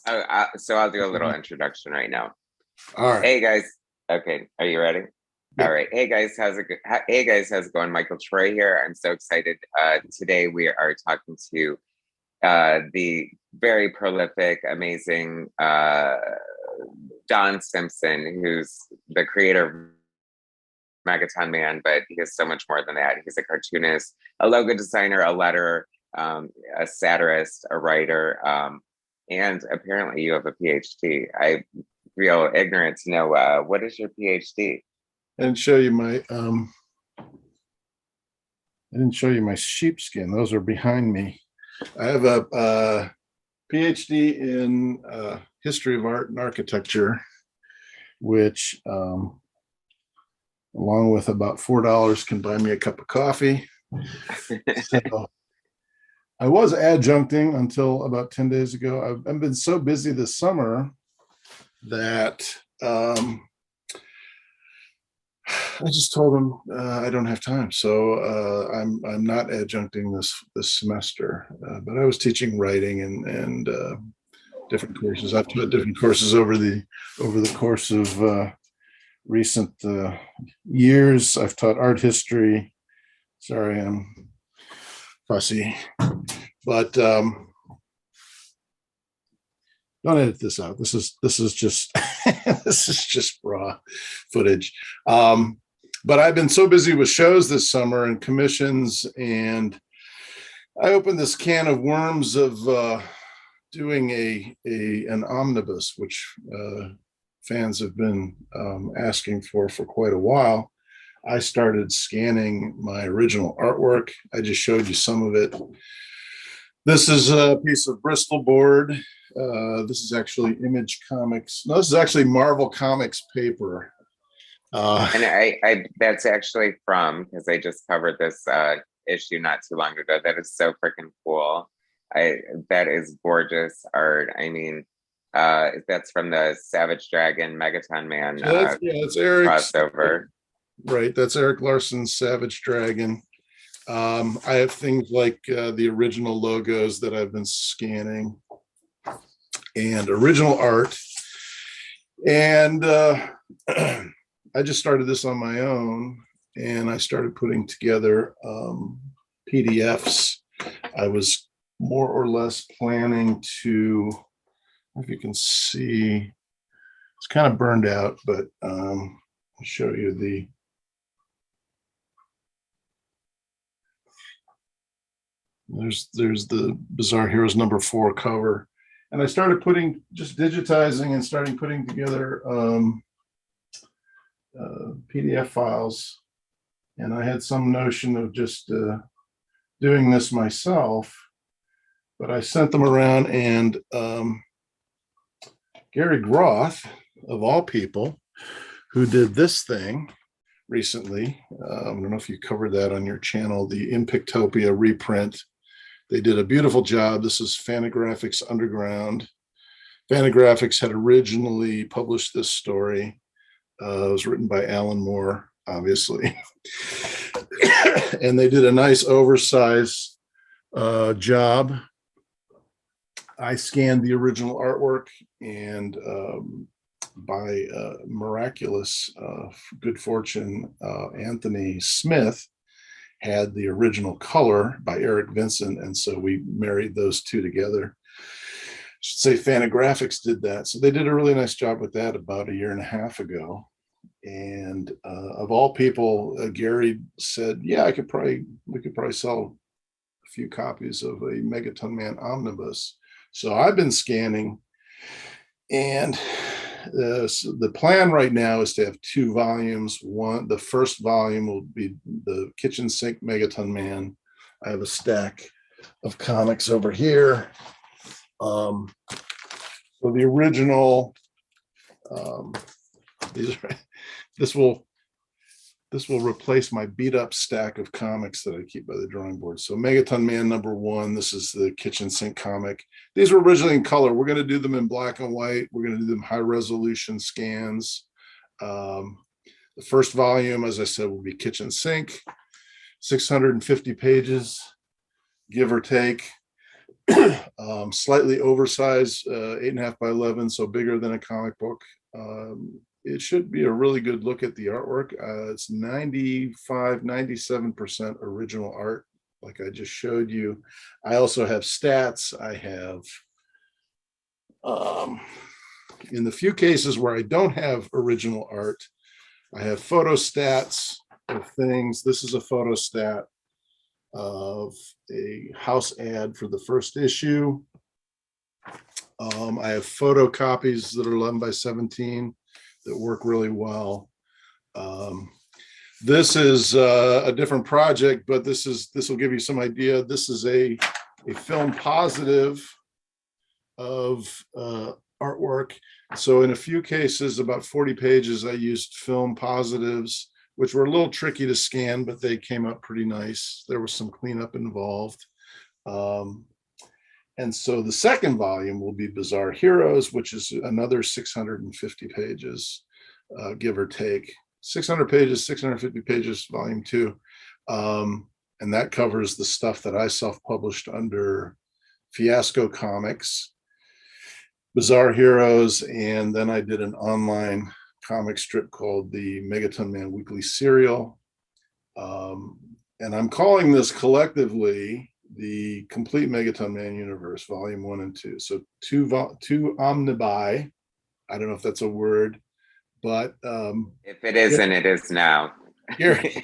So I'll do a little introduction right now. All right. Hey guys. Okay, are you ready? Yep. All right. Hey guys, how's it going? Michael Troy here. I'm so excited. Today we are talking to the very prolific, amazing Don Simpson, who's the creator of Megaton Man, but he is so much more than that. He's a cartoonist, a logo designer, a letterer, a satirist, a writer, and apparently you have a PhD. I feel ignorant to know what is your PhD? And show you my I didn't show you my sheepskin. Those are behind me. I have a PhD in history of art and architecture, which along with about $4 can buy me a cup of coffee. So I was adjuncting until about 10 days ago. I've been so busy this summer that I just told them I don't have time, so I'm not adjuncting this semester. But I was teaching writing and different courses. I've taught different courses over the course of recent years. I've taught art history. Sorry, I'm fussy, but don't edit this out. This is just this is just raw footage. But I've been so busy with shows this summer and commissions, and I opened this can of worms of doing an omnibus, which fans have been asking for quite a while. I started scanning my original artwork. I just showed you some of it. This is a piece of Bristol board. This is actually Image Comics. No, this is actually Marvel Comics paper. And I that's actually from, because I just covered this issue not too long ago. That is so freaking cool. That is gorgeous art. I mean, that's from the Savage Dragon Megaton Man it's Eric's crossover. Right, that's Eric Larson's Savage Dragon. I have things like the original logos that I've been scanning and original art. And I just started this on my own, and I started putting together PDFs. I was more or less planning to, if you can see, it's kind of burned out, but I'll show you there's the Bizarre Heroes #4 cover. And I started just digitizing and starting putting together PDF files. And I had some notion of just doing this myself, but I sent them around, and Gary Groth, of all people, who did this thing recently, I don't know if you covered that on your channel, the Pic-Topia reprint. They did a beautiful job. This is Fantagraphics Underground. Fantagraphics had originally published this story. It was written by Alan Moore, obviously. And they did a nice oversized job. I scanned the original artwork, and by miraculous good fortune, Anthony Smith had the original color by Eric Vincent, and so we married those two together. I should say Fantagraphics did that. So they did a really nice job with that about 1.5 years ago. And of all people, Gary said, yeah, we could probably sell a few copies of a Megaton Man Omnibus. So I've been scanning, and so the plan right now is to have 2 volumes. The first volume will be the kitchen sink Megaton Man. I have a stack of comics over here. So the original, this will replace my beat up stack of comics that I keep by the drawing board. So Megaton Man #1, this is the kitchen sink comic. These were originally in color. We're going to do them in black and white. We're going to do them high resolution scans. The first volume, as I said, will be kitchen sink, 650 pages, give or take. Slightly oversized, 8.5 by 11, so bigger than a comic book. It should be a really good look at the artwork. It's 97% original art, like I just showed you. I also have stats. I have, in the few cases where I don't have original art, I have photo stats of things. This is a photo stat of a house ad for the first issue. I have photocopies that are 11 by 17 that work really well. This is a different project, but this will give you some idea. This is a film positive of artwork. So in a few cases, about 40 pages, I used film positives, which were a little tricky to scan, but they came out pretty nice. There was some cleanup involved. And so the second volume will be Bizarre Heroes, which is another 650 pages, give or take. 600 pages, 650 pages, volume 2. And that covers the stuff that I self-published under Fiasco Comics, Bizarre Heroes, and then I did an online comic strip called the Megaton Man Weekly Serial. And I'm calling this collectively the Complete Megaton Man Universe, Volume 1 and 2. So two omnibi. I don't know if that's a word, but if it isn't, it is now. Gary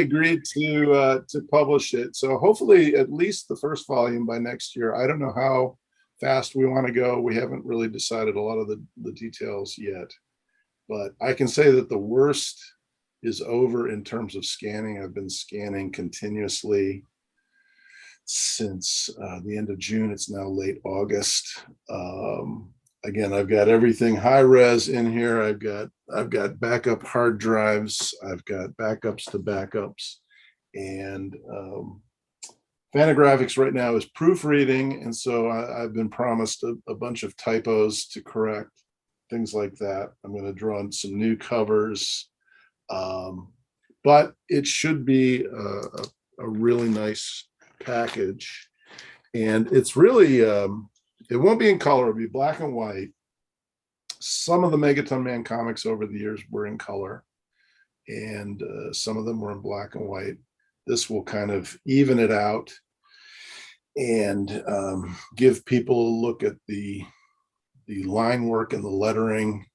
agreed to publish it. So hopefully at least the first volume by next year. I don't know how fast we want to go. We haven't really decided a lot of the details yet, but I can say that the worst is over in terms of scanning. I've been scanning continuously since the end of June. It's now late August. Again, I've got everything high res in here. I've got backup hard drives. I've got backups to backups, and Fantagraphics right now is proofreading, and so I've been promised a bunch of typos to correct, things like that. I'm going to draw on some new covers, but it should be a really nice package, and it's really it won't be in color. It'll be black and white. Some of the Megaton Man comics over the years were in color, and some of them were in black and white. This will kind of even it out and give people a look at the line work and the lettering.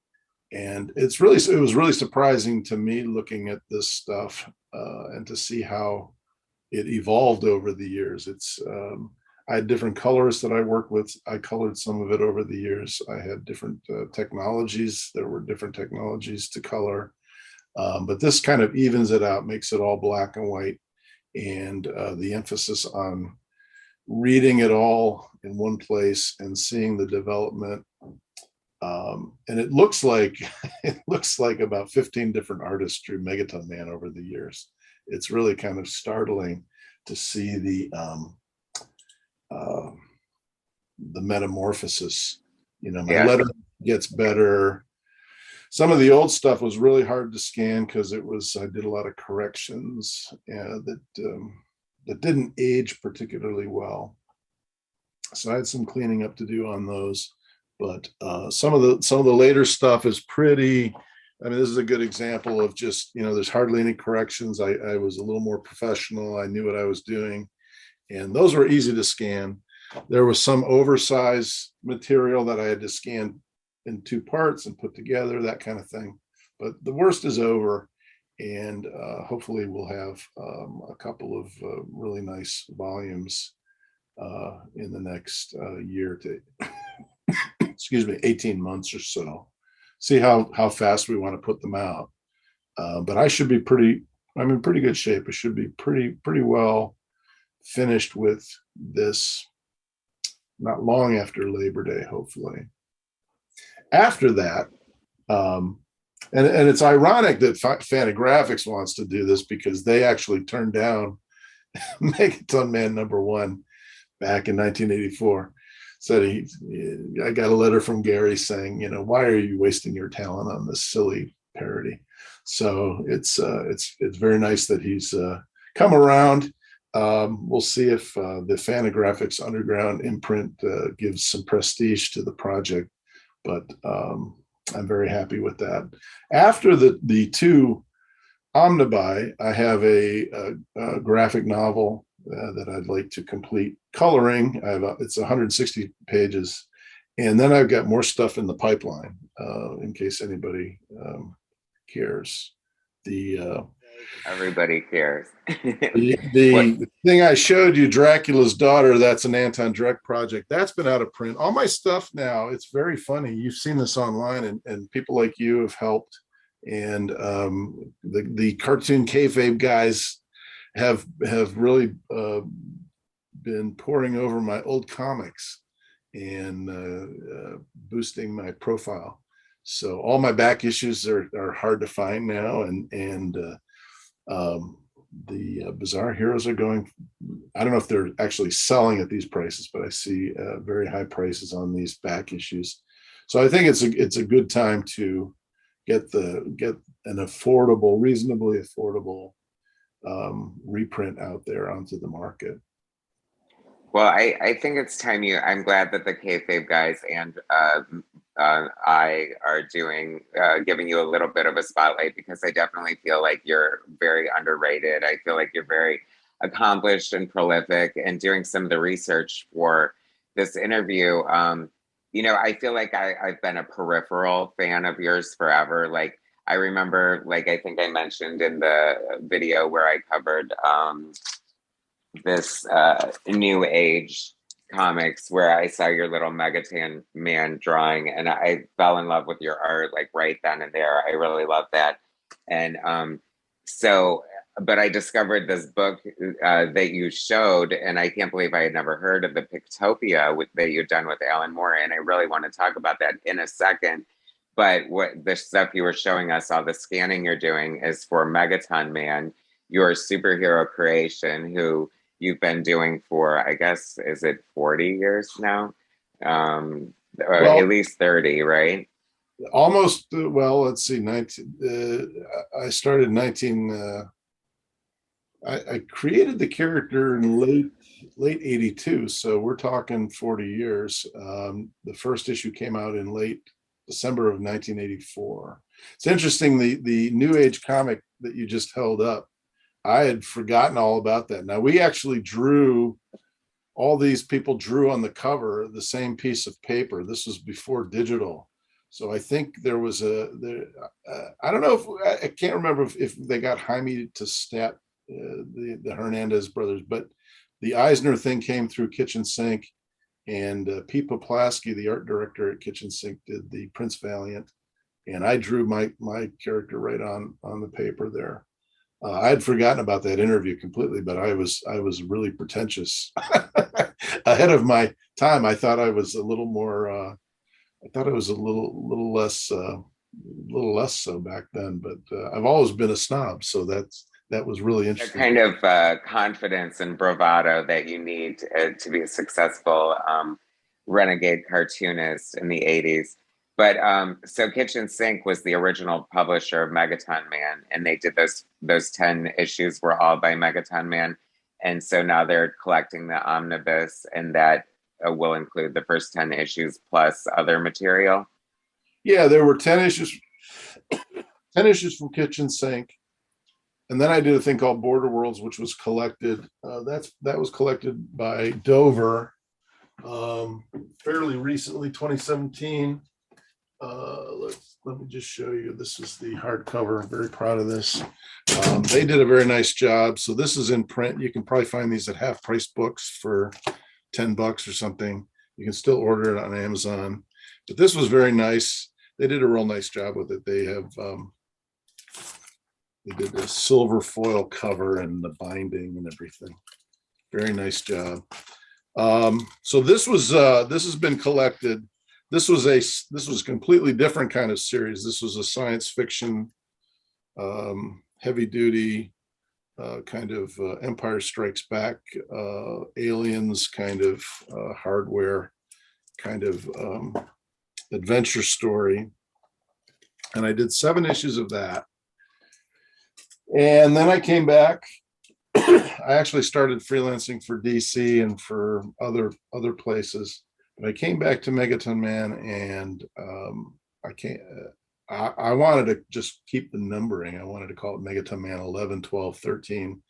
And it was really surprising to me looking at this stuff and to see how it evolved over the years. I had different colors that I worked with. I colored some of it over the years. I had different technologies. There were different technologies to color, but this kind of evens it out, makes it all black and white. And the emphasis on reading it all in one place and seeing the development. And it looks like about 15 different artists drew Megaton Man over the years. It's really kind of startling to see the metamorphosis. My letter gets better. Some of the old stuff was really hard to scan because I did a lot of corrections that didn't age particularly well. So I had some cleaning up to do on those. But some of the later stuff is pretty. I mean, this is a good example of just, there's hardly any corrections. I was a little more professional. I knew what I was doing, and those were easy to scan. There was some oversized material that I had to scan in 2 parts and put together, that kind of thing. But the worst is over, and hopefully we'll have a couple of really nice volumes in the next year to 18 months or so. See how fast we want to put them out. But I should be I'm in pretty good shape. I should be pretty well finished with this not long after Labor Day, hopefully. After that, and it's ironic that Fantagraphics wants to do this because they actually turned down Megaton Man #1 back in 1984. Said I got a letter from Gary saying, why are you wasting your talent on this silly parody? So it's very nice that he's come around. We'll see if the Fantagraphics Underground imprint gives some prestige to the project, but I'm very happy with that. After the two omnibi, I have a graphic novel that I'd like to complete coloring. It's 160 pages, and then I've got more stuff in the pipeline in case anybody cares. Everybody cares. The thing I showed you, Dracula's Daughter, that's an Anton Drek project. That's been out of print. All my stuff now, it's very funny. You've seen this online, and people like you have helped. And the cartoon kayfabe guys have really been poring over my old comics and boosting my profile. So all my back issues are hard to find now, and the Bizarre Heroes are going. I don't know if they're actually selling at these prices, but I see very high prices on these back issues. So I think it's a good time to get an affordable, reasonably affordable reprint out there onto the market. Well, I think it's time I'm glad that the kayfabe guys and I are giving you a little bit of a spotlight, because I definitely feel like you're very underrated. I feel like you're very accomplished and prolific, and doing some of the research for this interview. I feel like I've been a peripheral fan of yours forever. Like, I remember, like, I think I mentioned in the video where I covered this new age comics, where I saw your little Megaton Man drawing, and I fell in love with your art like right then and there. I really love that. And but I discovered this book that you showed, and I can't believe I had never heard of the Pic-Topia that you've done with Alan Moore. And I really want to talk about that in a second. But what the stuff you were showing us, all the scanning you're doing, is for Megaton Man, your superhero creation, who you've been doing for, I guess, is it 40 years now? Or at least 30, right? Almost. Well, let's see. 19. I started 19. I created the character in late 82, so we're talking 40 years. The first issue came out in late December of 1984. It's interesting, the New Age comic that you just held up, I had forgotten all about that. Now, we actually all these people drew on the cover the same piece of paper. This was before digital. So I think there was I don't know I can't remember if they got Jaime to stat the Hernandez brothers, but the Eisner thing came through Kitchen Sink, and Pete Poplaski, the art director at Kitchen Sink, did the Prince Valiant, and I drew my character right on the paper there. I had forgotten about that interview completely, but I was really pretentious ahead of my time. I thought I was a little more. I thought I was a little less so back then. But I've always been a snob, so that was really interesting. The kind of confidence and bravado that you need to be a successful renegade cartoonist in the 80s. But so Kitchen Sink was the original publisher of Megaton Man, and they did those 10 issues were all by Megaton Man. And so now they're collecting the omnibus, and that will include the first 10 issues plus other material. Yeah, there were 10 issues from Kitchen Sink. And then I did a thing called Border Worlds, which was collected. That was collected by Dover fairly recently, 2017. Let me just show you. This is the hardcover. I'm very proud of this. They did a very nice job. So this is in print. You can probably find these at half price books for $10 or something. You can still order it on Amazon. But this was very nice. They did a real nice job with it. They did the silver foil cover and the binding and everything. Very nice job. So this has been collected. This was a completely different kind of series. This was a science fiction, heavy duty kind of Empire Strikes Back, aliens kind of hardware kind of adventure story. And I did 7 issues of that. And then I came back I actually started freelancing for DC and for other places. But I came back to Megaton Man, and I can't. I wanted to just keep the numbering. I wanted to call it Megaton Man 11, 12, 13,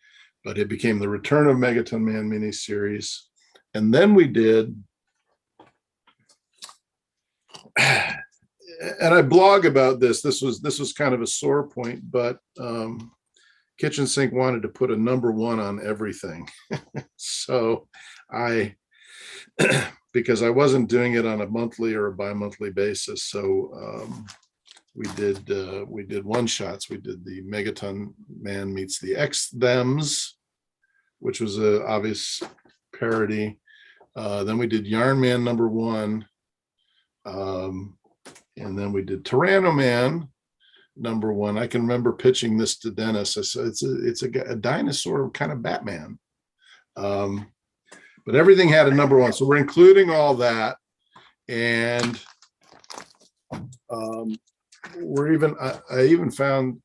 but it became the Return of Megaton Man miniseries. And then we did, and I blog about this. This was kind of a sore point, but Kitchen Sink wanted to put a number one on everything. So I, because I wasn't doing it on a monthly or a bi-monthly basis. So we did one shots. We did the Megaton Man meets the X Thems, which was a obvious parody. Then we did Yarn Man number one. And then we did Tyranno Man number one. I can remember pitching this to Dennis. I said it's a dinosaur kind of Batman. But everything had a number one. So we're including all that. And I even found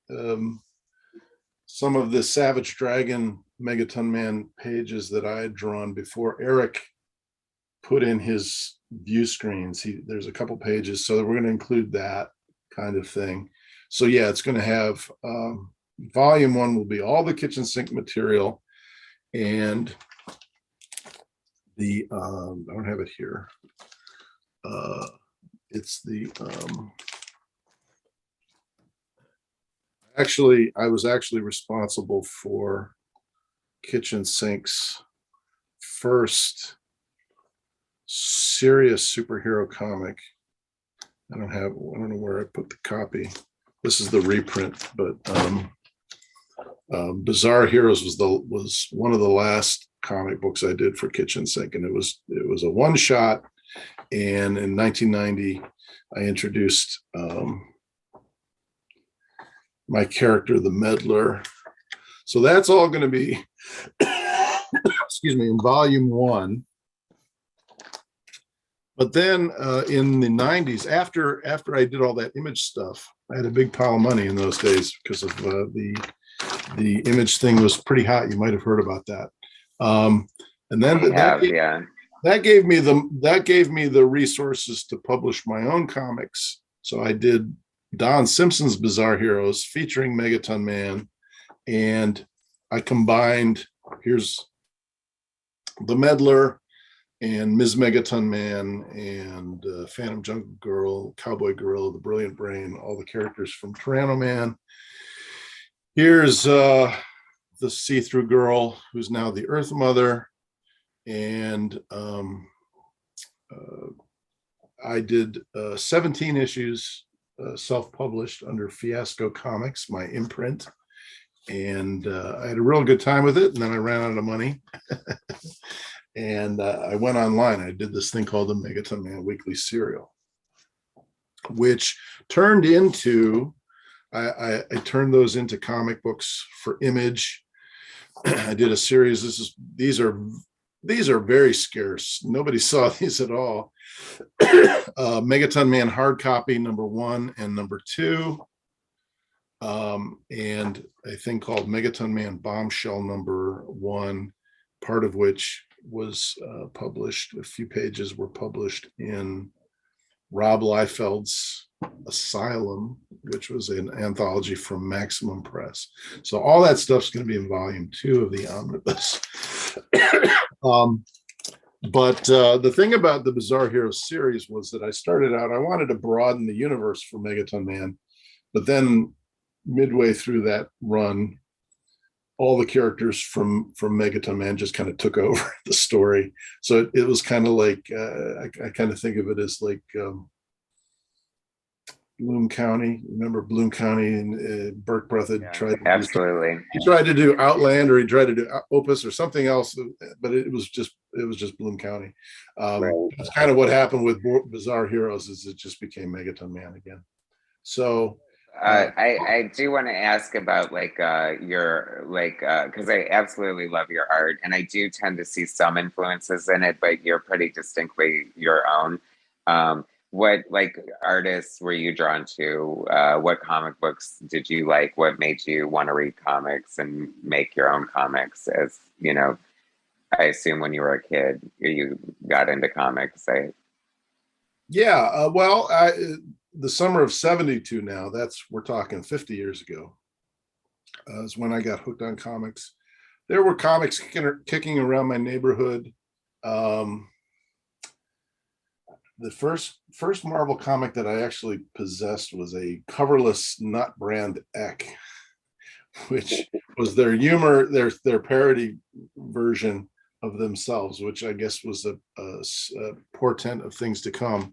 some of the Savage Dragon Megaton Man pages that I had drawn before Eric put in his view screens. There's a couple pages, so we're going to include that kind of thing. So yeah, it's going to have volume one will be all the kitchen sink material, and the I don't have it here. It's the actually, I was actually responsible for Kitchen Sink's first serious superhero comic. I don't know where I put the copy. This is the reprint, but Bizarre Heroes was one of the last comic books I did for Kitchen Sink, and it was a one shot. And in 1990, I introduced my character, the Meddler. So that's all going to be, excuse me, in volume one. But then in the 90s, after I did all that image stuff, I had a big pile of money in those days because of the image thing was pretty hot. You might have heard about that. And then that gave me the resources to publish my own comics. So I did Don Simpson's Bizarre Heroes featuring Megaton Man, and I combined, here's the Meddler and Ms. Megaton Man and Phantom Jungle Girl, Cowboy Gorilla, the Brilliant Brain, all the characters from Tyranno Man. Here's the See-thru girl, who's now the Earth Mother. And I did 17 issues self-published under Fiasco Comics, my imprint. And I had a real good time with it. And then I ran out of money. And I went online. I did this thing called the Megaton Man Weekly Serial, which turned into, I turned those into comic books for Image. I did a series. These are very scarce. Nobody saw these at all. Megaton Man hard copy number 1 and number 2. And a thing called Megaton Man Bombshell number 1, part of which was published. A few pages were published in Rob Liefeld's Asylum, which was an anthology from Maximum Press. So all that stuff's going to be in volume 2 of the omnibus. But the thing about the Bizarre Heroes series was that I started out, I wanted to broaden the universe for Megaton Man, but then midway through that run, all the characters from Megaton Man just kind of took over the story. So it was kind of like, I kind of think of it as like Bloom County. Remember Bloom County and Burke Breathed tried to absolutely. He tried to do Outland, or he tried to do Opus or something else, but it was just Bloom County. Right. That's kind of what happened with Bizarre Heroes, is it just became Megaton Man again. So I do want to ask about your because I absolutely love your art, and I do tend to see some influences in it, but you're pretty distinctly your own. what like artists were you drawn to? What comic books did you like? What made you want to read comics and make your own comics? As you know, I assume when you were a kid, you got into comics. Yeah, the summer of 72 now, we're talking 50 years ago, is when I got hooked on comics. There were comics kicking around my neighborhood. The first Marvel comic that I actually possessed was a coverless Nut Brand Ek, which was their humor, their parody version of themselves, which I guess was a portent of things to come.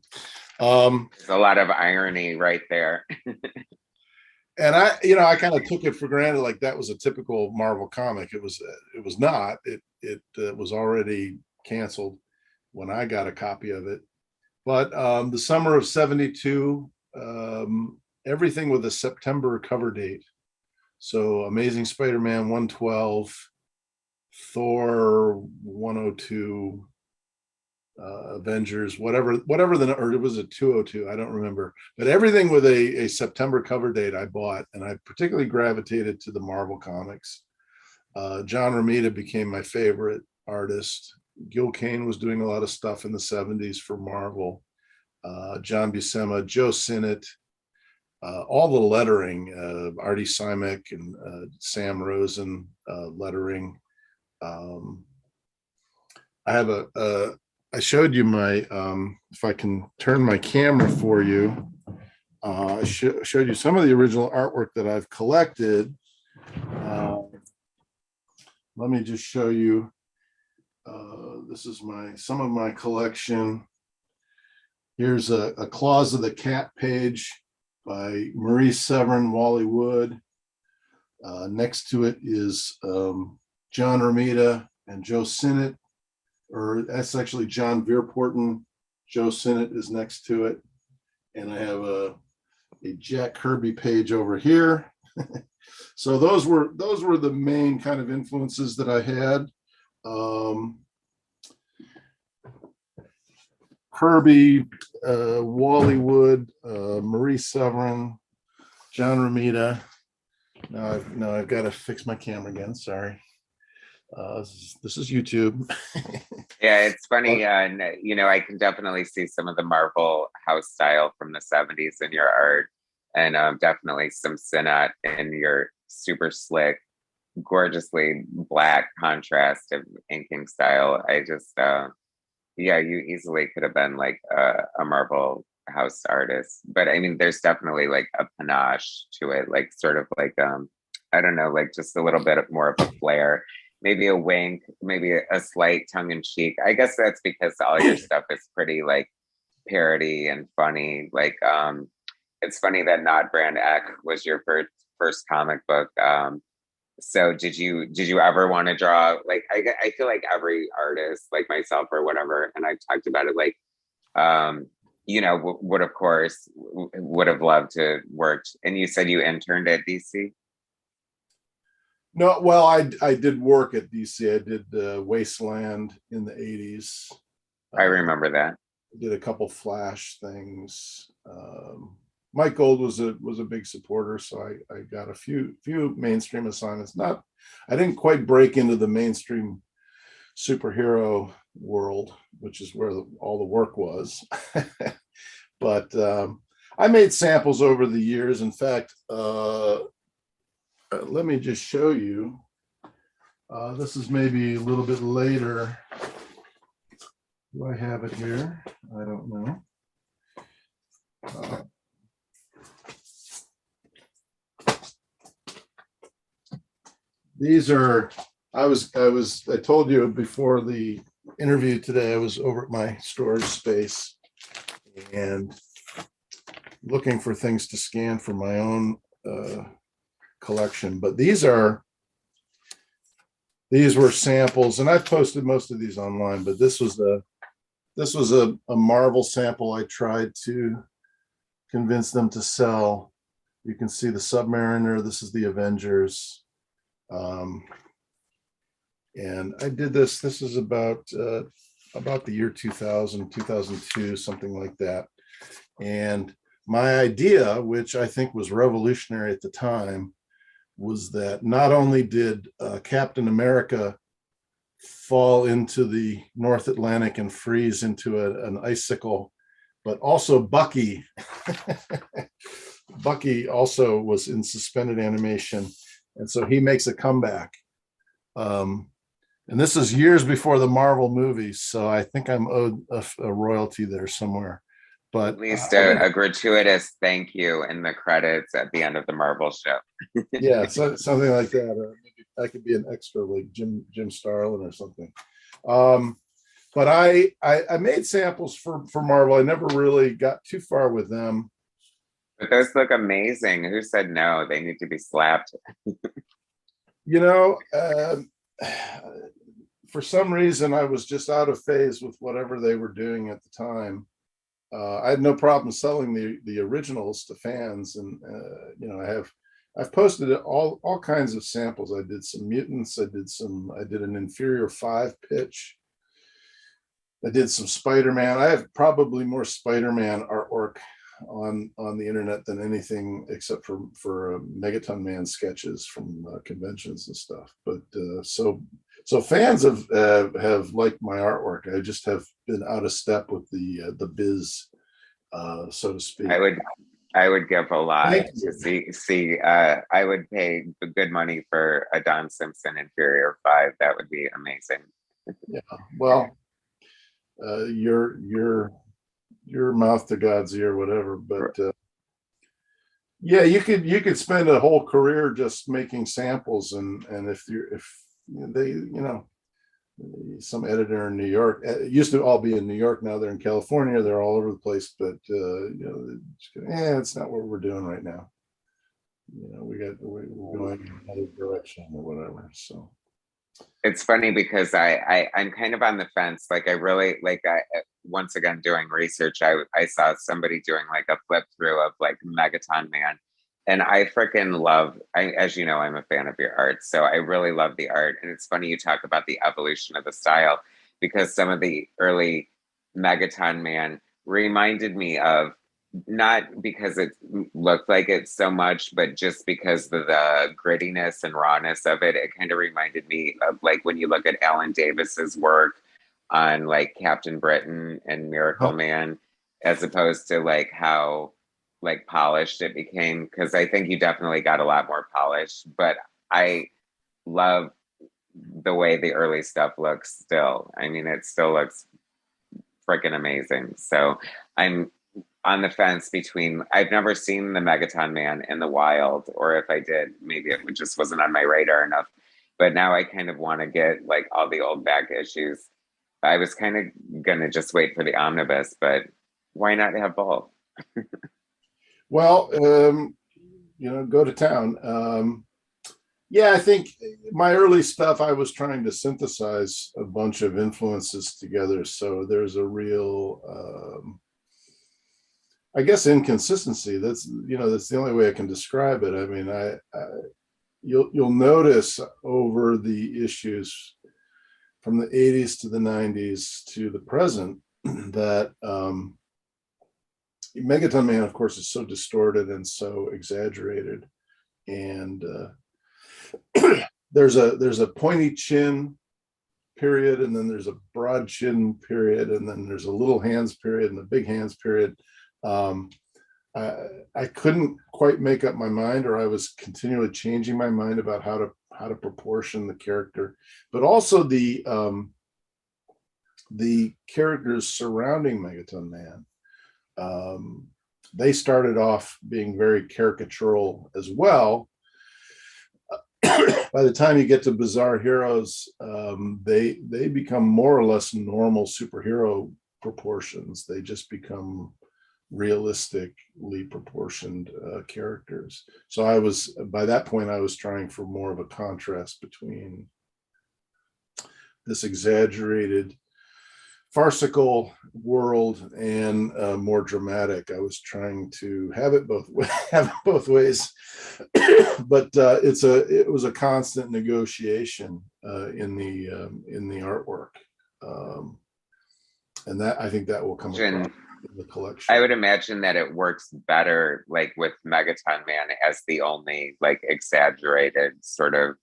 There's a lot of irony right there. And I kind of took it for granted, like that was a typical Marvel comic. It was not. It was already canceled when I got a copy of it. But the summer of 72, everything with a September cover date. So Amazing Spider-Man 112, Thor 102, Avengers, whatever or it was a 202, I don't remember. But everything with a September cover date I bought, and I particularly gravitated to the Marvel comics. John Romita became my favorite artist. Gil Kane was doing a lot of stuff in the 70s for Marvel. John Buscema, Joe Sinnott, all the lettering, Artie Simek and Sam Rosen lettering. I have I showed you my, if I can turn my camera for you, I showed you some of the original artwork that I've collected. Let me just show you. This is some of my collection. Here's a Claws of the Cat page by Maurice Severin, Wally Wood. Next to it is John Romita and Joe Sinnott, or that's actually John Veerporten. Joe Sinnott is next to it. And I have a Jack Kirby page over here. So those were the main kind of influences that I had. Kirby, Wally Wood, Maurice Severin, John Romita. Now I've got to fix my camera again. Sorry. This is YouTube. Yeah, it's funny. And I can definitely see some of the Marvel house style from the 70s in your art, and definitely some Sinnott in your super slick, gorgeously black contrast of inking style. I just, yeah, you easily could have been like a Marvel house artist. But I mean, there's definitely like a panache to it, like sort of like, I don't know, like just a little bit more of a flair. Maybe a wink, maybe a slight tongue in cheek. I guess that's because all your stuff is pretty like parody and funny. Like, it's funny that Nod Brand Ek was your first comic book. So did you ever want to draw? Like, I feel like every artist, like myself or whatever, and I talked about it, like, would of course would have loved to work. And you said you interned at DC. No, well, I did work at DC. I did Wasteland in the 80s. I remember that. I did a couple Flash things. Mike Gold was a big supporter, so I got a few mainstream assignments. I didn't quite break into the mainstream superhero world, which is where all the work was. But I made samples over the years. In fact, let me just show you. This is maybe a little bit later. Do I have it here? I don't know. These are, I told you before the interview today, I was over at my storage space and looking for things to scan for my own collection. But these were samples, and I've posted most of these online, but this was a Marvel sample I tried to convince them to sell. You can see the Submariner. This is the Avengers. And I did this is about the year 2000, 2002, something like that. And my idea, which I think was revolutionary at the time, was that not only did Captain America fall into the North Atlantic and freeze into an icicle, but also Bucky. Bucky also was in suspended animation, and so he makes a comeback. And this is years before the Marvel movies, so I think I'm owed a royalty there somewhere. But at least a gratuitous thank you in the credits at the end of the Marvel show. Yeah, so something like that. Or maybe I could be an extra, like Jim Starlin or something. But I made samples for Marvel. I never really got too far with them. But those look amazing. Who said no? They need to be slapped. You know, for some reason, I was just out of phase with whatever they were doing at the time. I had no problem selling the originals to fans, and you know, I've posted all kinds of samples. I did some mutants. I did an Inferior 5 pitch. I did some Spider-Man. I have probably more Spider-Man artwork on the internet than anything, except for Megaton Man sketches from conventions and stuff. But so fans have liked my artwork. I just have been out of step with the biz, so to speak. I would give a lot to see. I would pay good money for a Don Simpson Inferior 5. That would be amazing. Yeah. Well, your mouth to God's ear, whatever. But yeah, you could spend a whole career just making samples, and if they, you know, some editor in New York, it used to all be in New York, now they're in California, they're all over the place, but you know, it's not what we're doing right now. You know, we're going in another direction or whatever. So it's funny because I'm kind of on the fence. Like I really like, once again doing research, I saw somebody doing like a flip through of like Megaton Man, and I freaking love, as you know, I'm a fan of your art, so I really love the art. And it's funny you talk about the evolution of the style, because some of the early Megaton Man reminded me of, not because it looked like it so much, but just because of the grittiness and rawness of it. It kind of reminded me of like when you look at Alan Davis's work on like Captain Britain and Miracle Man, as opposed to like how like polished it became, because I think you definitely got a lot more polished. But I love the way the early stuff looks still. I mean, it still looks freaking amazing. So I'm on the fence between, I've never seen the Megaton Man in the wild, or if I did, maybe it just wasn't on my radar enough. But now I kind of want to get like all the old back issues. I was kind of gonna just wait for the omnibus, but why not have both? Well, you know, go to town. Yeah, I think my early stuff, I was trying to synthesize a bunch of influences together. So there's a real, I guess, inconsistency. That's, you know, that's the only way I can describe it. I mean, you'll notice over the issues from the 80s to the 90s to the present that Megaton Man, of course, is so distorted and so exaggerated, and there's a pointy chin period, and then there's a broad chin period, and then there's a little hands period and a big hands period. I couldn't quite make up my mind, or I was continually changing my mind about how to proportion the character, but also the characters surrounding Megaton Man. They started off being very caricatural as well. By the time you get to Bizarre Heroes, they become more or less normal superhero proportions. They just become realistically proportioned characters. So by that point, I was trying for more of a contrast between this exaggerated farcical world and more dramatic. I was trying to have it both ways, but it was a constant negotiation in the artwork, and that, I think, that will come across. in the collection. I would imagine that it works better, like with Megaton Man as the only like exaggerated sort of,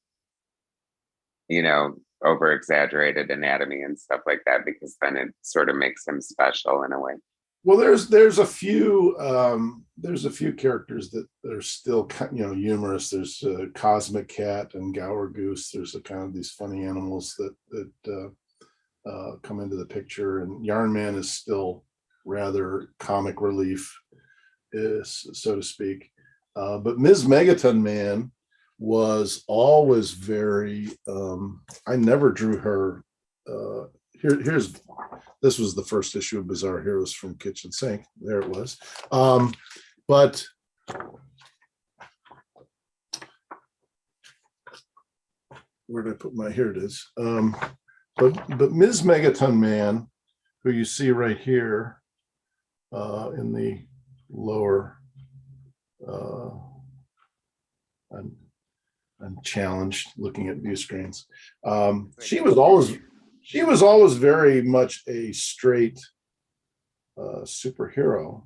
you know, over exaggerated anatomy and stuff like that, because then it sort of makes him special in a way. Well, there's a few characters that are still, you know, humorous. There's Cosmic Cat and Gower Goose. There's a kind of these funny animals that come into the picture, and Yarn Man is still rather comic relief, so to speak. But Ms. Megaton Man was always very. I never drew her. This was the first issue of Bizarre Heroes from Kitchen Sink. There it was. But where did I put my? Here it is. But Ms. Megaton Man, who you see right here in the lower. I'm challenged looking at view screens. She was always very much a straight superhero,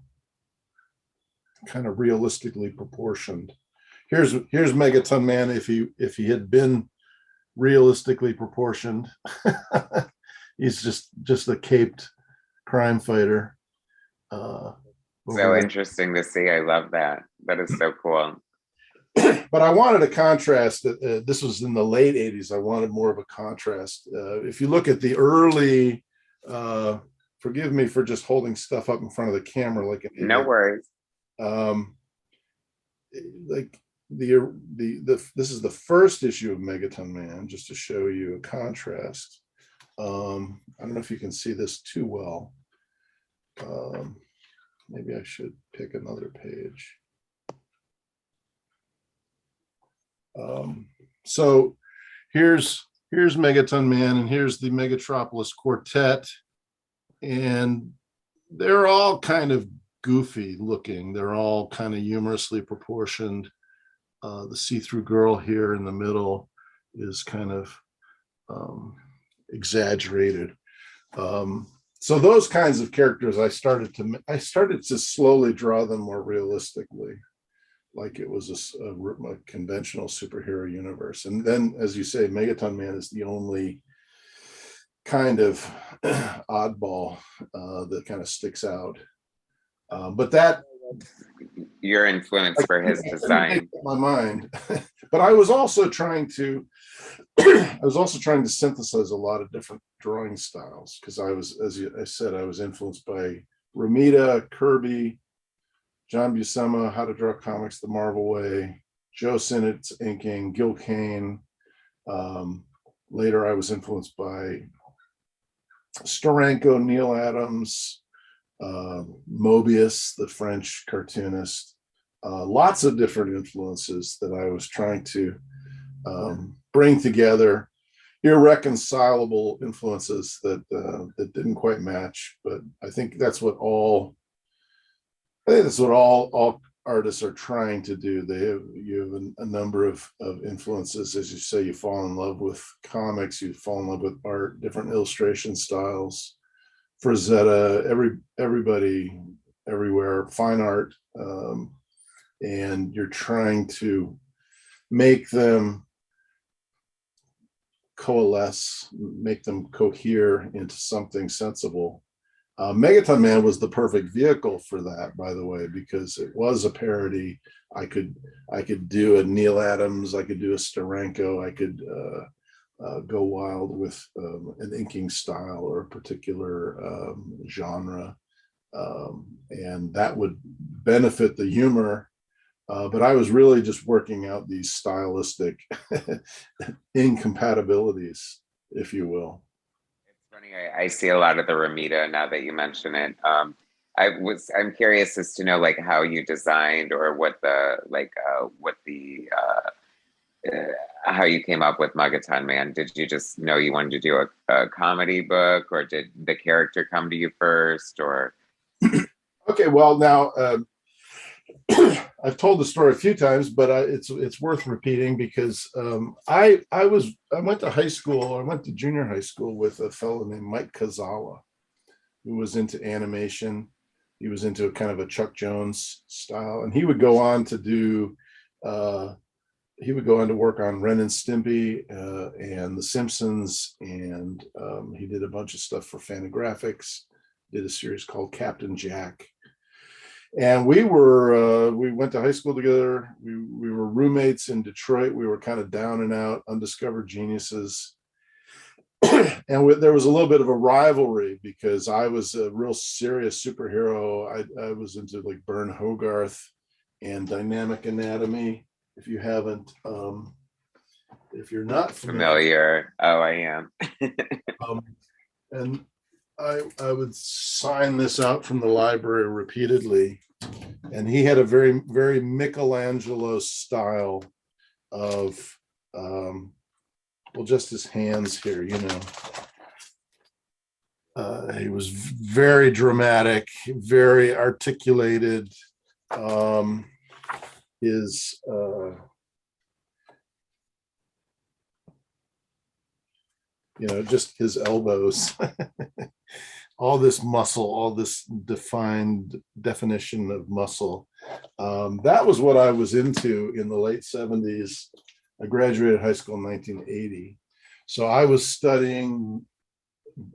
kind of realistically proportioned. Here's Megaton Man if he had been realistically proportioned. He's just a caped crime fighter. So interesting to see. I love that. That is so cool. But I wanted a contrast. This was in the late 80s. I wanted more of a contrast. If you look at the early, forgive me for just holding stuff up in front of the camera like an idiot. No worries. Like this is the first issue of Megaton Man, just to show you a contrast. I don't know if you can see this too well. Maybe I should pick another page. So here's Megaton Man, and here's the Megatropolis Quartet, and they're all kind of goofy looking. They're all kind of humorously proportioned. The see-through girl here in the middle is kind of exaggerated. So those kinds of characters, I started to slowly draw them more realistically, like it was a conventional superhero universe. And then, as you say, Megaton Man is the only kind of oddball that kind of sticks out. But that your influence for his design. My mind. But I was also trying to synthesize a lot of different drawing styles, because I was, as I said, I was influenced by Romita, Kirby, John Buscema, How to Draw Comics the Marvel Way, Joe Sinnott's inking, Gil Kane. Later, I was influenced by Steranko, Neil Adams, Mobius, the French cartoonist. Lots of different influences that I was trying to bring together, irreconcilable influences that didn't quite match. But I think that's what all artists are trying to do. You have a number of influences. As you say, you fall in love with comics, you fall in love with art, different illustration styles. Frazetta, everybody, everywhere, fine art, and you're trying to make them coalesce, make them cohere into something sensible. Megaton Man was the perfect vehicle for that, by the way, because it was a parody. I could do a Neil Adams, I could do a Steranko, I could go wild with an inking style or a particular genre, and that would benefit the humor. But I was really just working out these stylistic incompatibilities, if you will. It's funny. I see a lot of the Romita now that you mention it. I'm curious as to know like how you designed, or what the how you came up with Megaton Man. Did you just know you wanted to do a comedy book, or did the character come to you first, or? Okay, well now I've told the story a few times, but it's worth repeating, because I went to junior high school with a fellow named Mike Kazawa, who was into animation. he was into a kind of a Chuck Jones style, and he would go on to do he would go on to work on Ren and Stimpy and The Simpsons, and he did a bunch of stuff for Fantagraphics, did a series called Captain Jack. And we went to high school together. We were roommates in Detroit. We were kind of down and out, undiscovered geniuses. And there was a little bit of a rivalry because I was a real serious superhero. I was into like Bern Hogarth and Dynamic Anatomy. If you haven't, if you're not familiar, oh, I am. And I would sign this out from the library repeatedly, and he had a very, very Michelangelo style of well, just his hands here, you know. He was very dramatic, very articulated. His you know, just his elbows, all this muscle, all this defined definition of muscle. That was what I was into in the late 70s. I graduated high school in 1980. So I was studying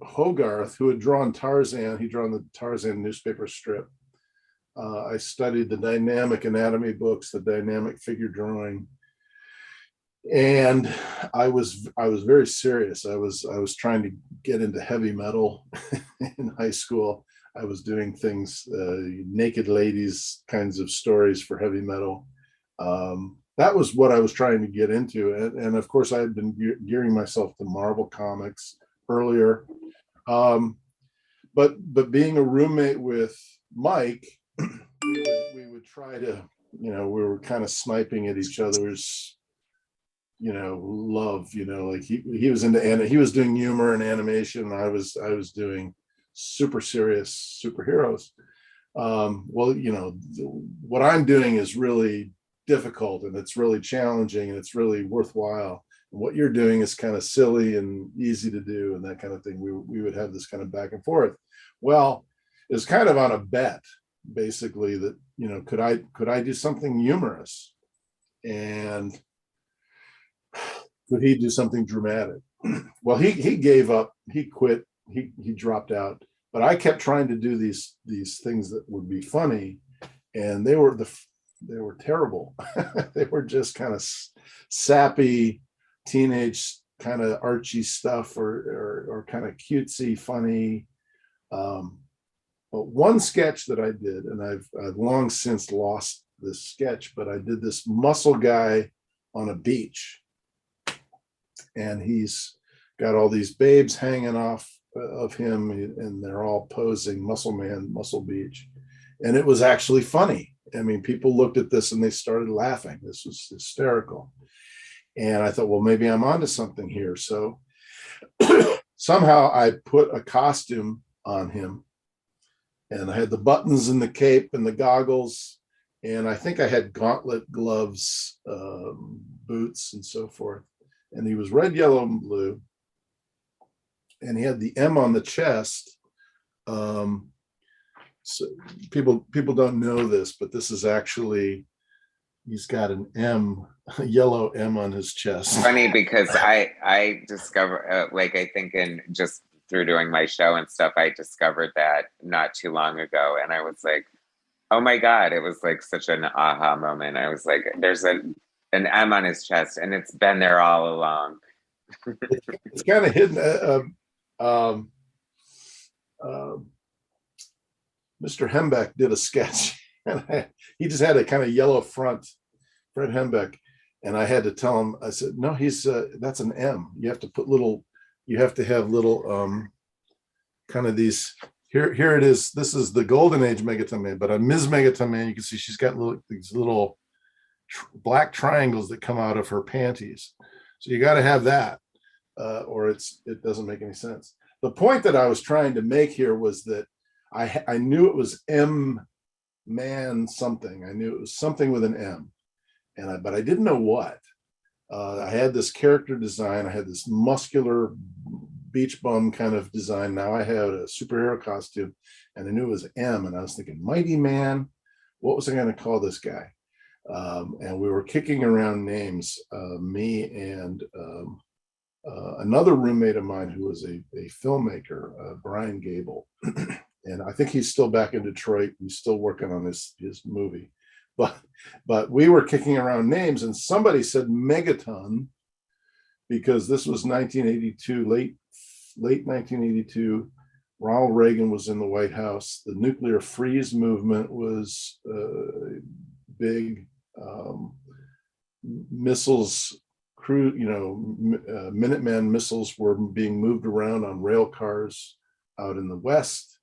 Hogarth, who had drawn Tarzan. He'd drawn the Tarzan newspaper strip. I studied the dynamic anatomy books, the dynamic figure drawing. And I was very serious. I was trying to get into heavy metal in high school. I was doing things, naked ladies kinds of stories for heavy metal. That was what I was trying to get into. And of course, I had been gearing myself to Marvel Comics earlier. But being a roommate with Mike, we would try to, you know, we were kind of sniping at each other's, you know, love, you know, like he was into, and he was doing humor and animation, and I was doing super serious superheroes. Well, you know, what I'm doing is really difficult, and it's really challenging, and it's really worthwhile. And what you're doing is kind of silly and easy to do, and that kind of thing. We would have this kind of back and forth. Well, it was kind of on a bet, basically, that, you know, could I do something humorous, and could he do something dramatic? Well, he gave up, he quit, he dropped out. But I kept trying to do these things that would be funny, and they were terrible. They were just kind of sappy teenage kind of Archie stuff, or kind of cutesy, funny. But one sketch that I did, and I've long since lost this sketch, but I did this muscle guy on a beach, and he's got all these babes hanging off of him, and they're all posing muscle man, muscle beach. And it was actually funny. I mean, people looked at this and they started laughing. This was hysterical. And I thought, well, maybe I'm onto something here. So somehow I put a costume on him, and I had the buttons and the cape and the goggles, and I think I had gauntlet gloves, boots, and so forth. And he was red, yellow, and blue, and he had the M on the chest. So people don't know this, but this is actually, he's got an M, a yellow M on his chest. Funny, because I discovered, like, I think in just through doing my show and stuff, I discovered that not too long ago, and I was like, oh my God, it was like such an aha moment. I was like, there's an M on his chest, and it's been there all along. It's kind of hidden. Mr. Hembeck did a sketch, and he just had a kind of yellow front, Fred Hembeck, and I had to tell him, I said, no, that's an M. You have to put little, you have to have little kind of these, here it is. This is the Golden Age Megaton Man, but on Ms. Megaton Man, you can see she's got these little black triangles that come out of her panties. So you got to have that, or it doesn't make any sense. The point that I was trying to make here was that I knew it was M Man something. I knew it was something with an M, but I didn't know what. I had this character design. I had this muscular beach bum kind of design. Now I had a superhero costume, and I knew it was M, and I was thinking, Mighty Man. What was I going to call this guy? And we were kicking around names, me and another roommate of mine who was a filmmaker, Brian Gable. And I think he's still back in Detroit. He's still working on his movie. But we were kicking around names, and somebody said Megaton, because this was 1982, late 1982. Ronald Reagan was in the White House. The nuclear freeze movement was big. Missiles, Minuteman missiles were being moved around on rail cars out in the West.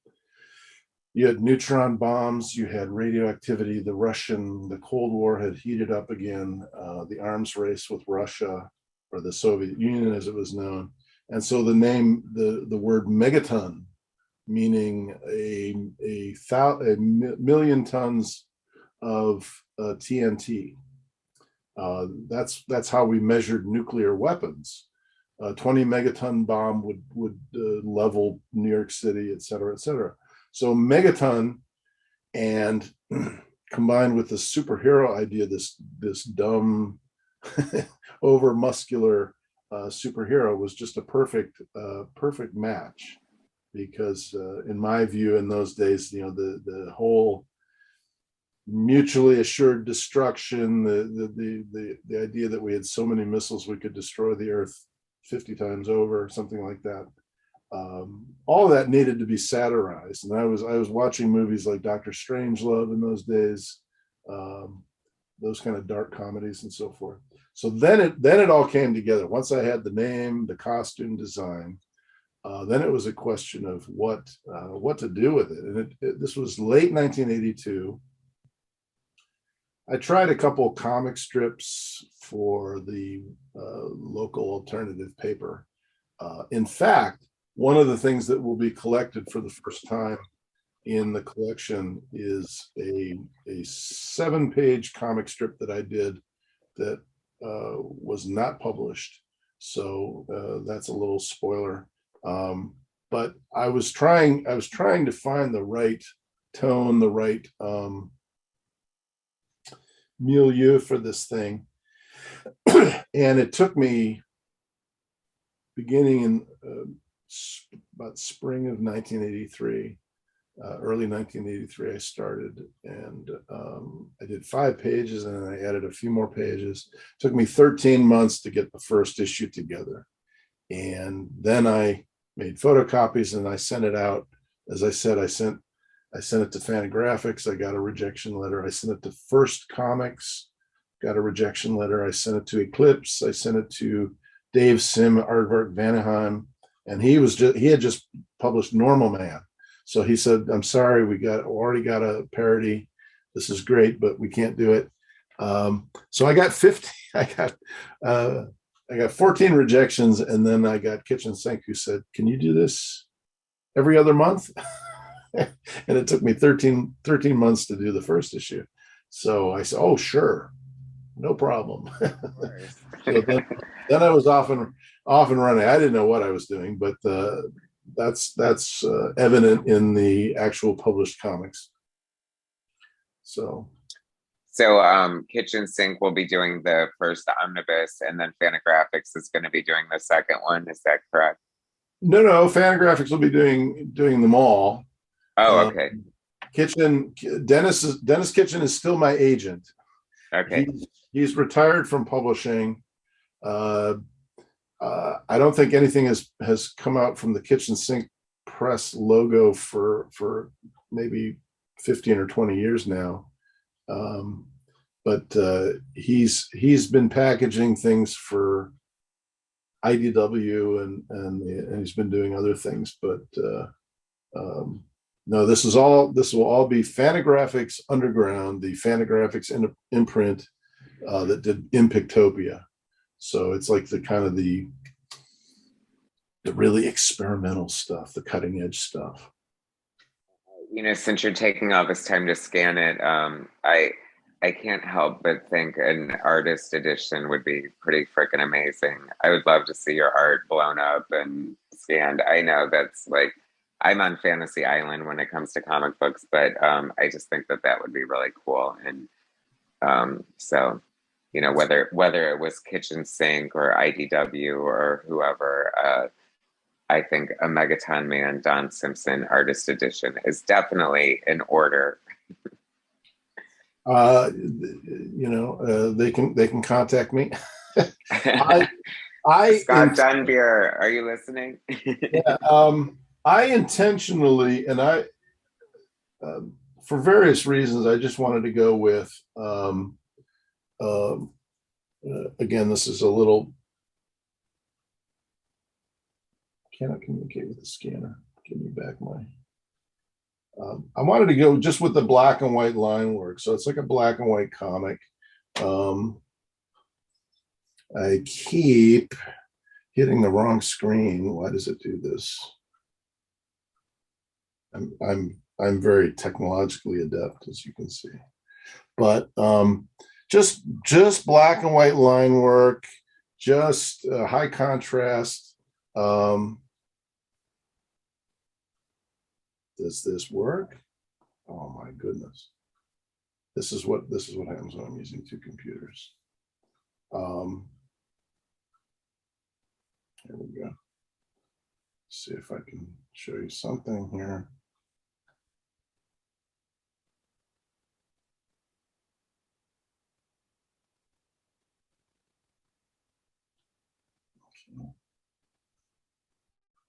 You had neutron bombs, you had radioactivity. The Cold War had heated up again, the arms race with Russia, or the Soviet Union as it was known. And so the word megaton, meaning a million tons of TNT. That's how we measured nuclear weapons. 20 megaton bomb would level New York City, et cetera, et cetera. So megaton, and combined with the superhero idea, this dumb, over muscular superhero, was just a perfect match. Because in my view, in those days, the whole mutually assured destruction, the idea that we had so many missiles we could destroy the earth 50 times over, something like that. All of that needed to be satirized, and I was watching movies like Dr. Strangelove in those days, those kind of dark comedies and so forth. So then it all came together. Once I had the name, the costume design, then it was a question of what to do with it. And this was late 1982. I tried a couple of comic strips for the local alternative paper. In fact, one of the things that will be collected for the first time in the collection is a 7-page comic strip that I did that was not published. So that's a little spoiler. But I was trying to find the right tone, the right milieu for this thing. And it took me, beginning in about spring of 1983, early 1983, I started, and I did 5 pages, and then I added a few more pages. It took me 13 months to get the first issue together. And then I made photocopies and I sent it out. As I said, I sent it to Fantagraphics. I got a rejection letter. I sent it to First Comics, got a rejection letter. I sent it to Eclipse. I sent it to Dave Sim, Aardvark Vanaheim, and he had just published Normal Man. So he said, "I'm sorry, we already got a parody. This is great, but we can't do it." So I got 50. I got 14 rejections, and then I got Kitchen Sink, who said, "Can you do this every other month?" And it took me 13 months to do the first issue. So I said, "Oh, sure, no problem." So then I was off and running. I didn't know what I was doing, but that's evident in the actual published comics. So Kitchen Sink will be doing the first omnibus, and then Fantagraphics is going to be doing the second one. Is that correct? No, Fantagraphics will be doing them all. Oh, okay. Dennis Kitchen is still my agent. Okay. He's retired from publishing. I don't think anything has come out from the Kitchen Sink Press logo for maybe 15 or 20 years now. But he's been packaging things for IDW and he's been doing other things. But no, this will all be Fantagraphics Underground, the Fantagraphics imprint that did in Pic-Topia. So it's like the really experimental stuff, the cutting edge stuff. Since you're taking all this time to scan it, I can't help but think an artist edition would be pretty freaking amazing. I would love to see your art blown up and scanned. I know that's like, I'm on Fantasy Island when it comes to comic books, but I just think that that would be really cool. And so, you know, whether it was Kitchen Sink or IDW or whoever, I think a Megaton Man Don Simpson artist edition is definitely in order. You know, they can contact me. I Scott Dunbier, are you listening? Yeah, I intentionally, and for various reasons, I just wanted to go with, again, this is a little, cannot communicate with the scanner. Give me back my, I wanted to go just with the black and white line work. So it's like a black and white comic. I keep hitting the wrong screen. Why does it do this? I'm very technologically adept, as you can see. But just black and white line work, just high contrast. Does this work? Oh my goodness. This is what happens when I'm using two computers. Here we go. See if I can show you something here.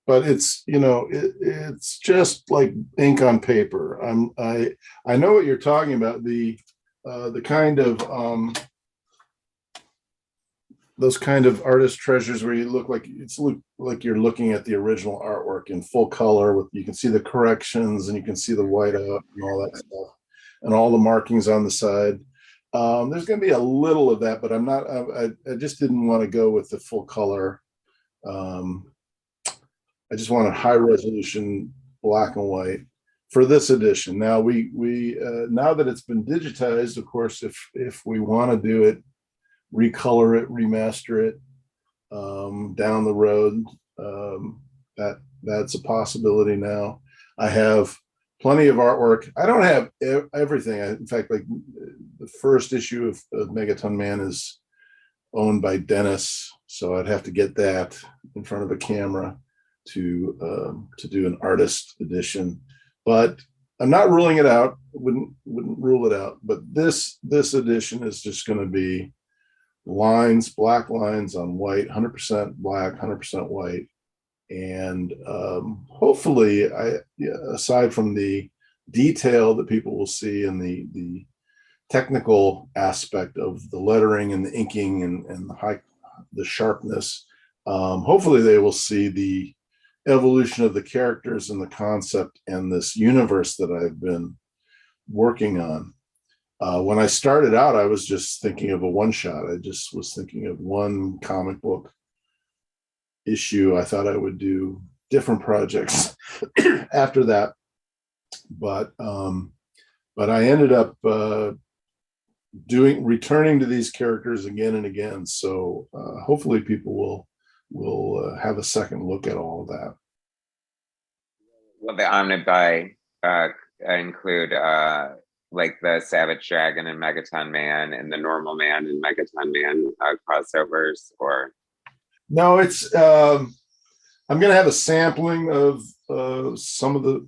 But it's, you know, it's just like ink on paper. I know what you're talking about. The kind of those kind of artist treasures where you look like you're looking at the original artwork in full color. With, you can see the corrections and you can see the whiteout and all that stuff, and all the markings on the side. There's going to be a little of that, but I'm not. I just didn't want to go with the full color. I just wanted high resolution black and white for this edition. Now we now that it's been digitized, of course, if we want to do it, recolor it, remaster it down the road, that's a possibility now. I have plenty of artwork. I don't have everything. In fact, like the first issue of Megaton Man is owned by Dennis, so I'd have to get that in front of a camera to do an artist edition. But I'm not ruling it out. Wouldn't rule it out. But this edition is just going to be lines, black lines on white, 100% black, 100% white, and hopefully, aside from the detail that people will see and the technical aspect of the lettering and the inking and the sharpness, hopefully they will see the evolution of the characters and the concept and this universe that I've been working on. When I started out, I was just thinking of a one shot. I just was thinking of one comic book issue. I thought I would do different projects after that, but I ended up returning to these characters again and again. So hopefully people will have a second look at all of that. Will the omnibus include like the Savage Dragon and Megaton Man and the Normal Man and Megaton Man crossovers, or? No, it's I'm going to have a sampling of some of the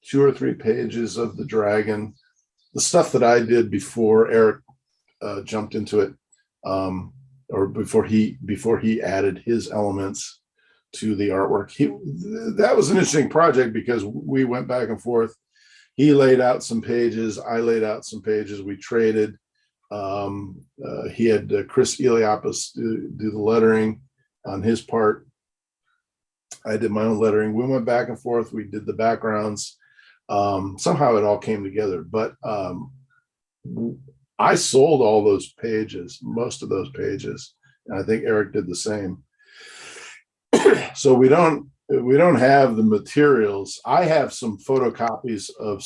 2 or 3 pages of the dragon, the stuff that I did before Eric jumped into it, or before he added his elements to the artwork. That was an interesting project because we went back and forth. He laid out some pages, I laid out some pages, we traded. He had Chris Eliopoulos do the lettering on his part. I did my own lettering. We went back and forth. We did the backgrounds. Somehow it all came together. But I sold all those pages, most of those pages, and I think Eric did the same. So we don't have the materials. I have some photocopies of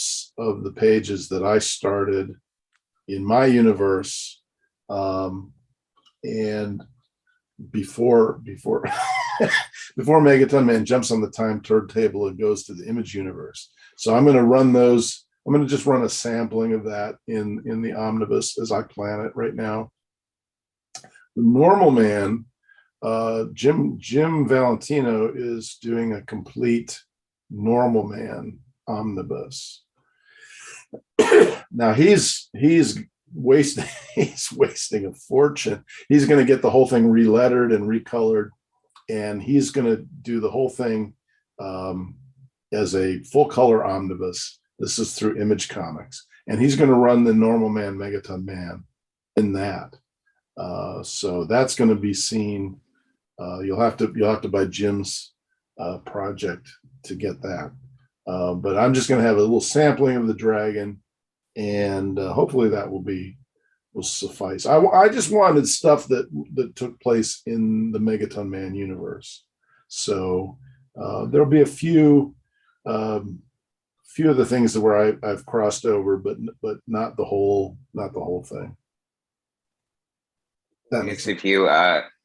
the pages that I started in my universe, and before before Megaton Man jumps on the time turntable and goes to the Image universe. So I'm going to run those. I'm going to just run a sampling of that in the omnibus as I plan it right now. The Normal Man, Jim Valentino is doing a complete Normal Man omnibus. Now he's wasting a fortune. He's going to get the whole thing relettered and recolored, and he's going to do the whole thing as a full color omnibus. This is through Image Comics, and he's going to run the Normal Man Megaton Man in that. So that's going to be seen. You'll have to buy Jim's project to get that. But I'm just going to have a little sampling of the dragon, and hopefully that will suffice. I just wanted stuff that took place in the Megaton Man universe. So there'll be a few of the things where I've crossed over, but not the whole thing. That makes sense.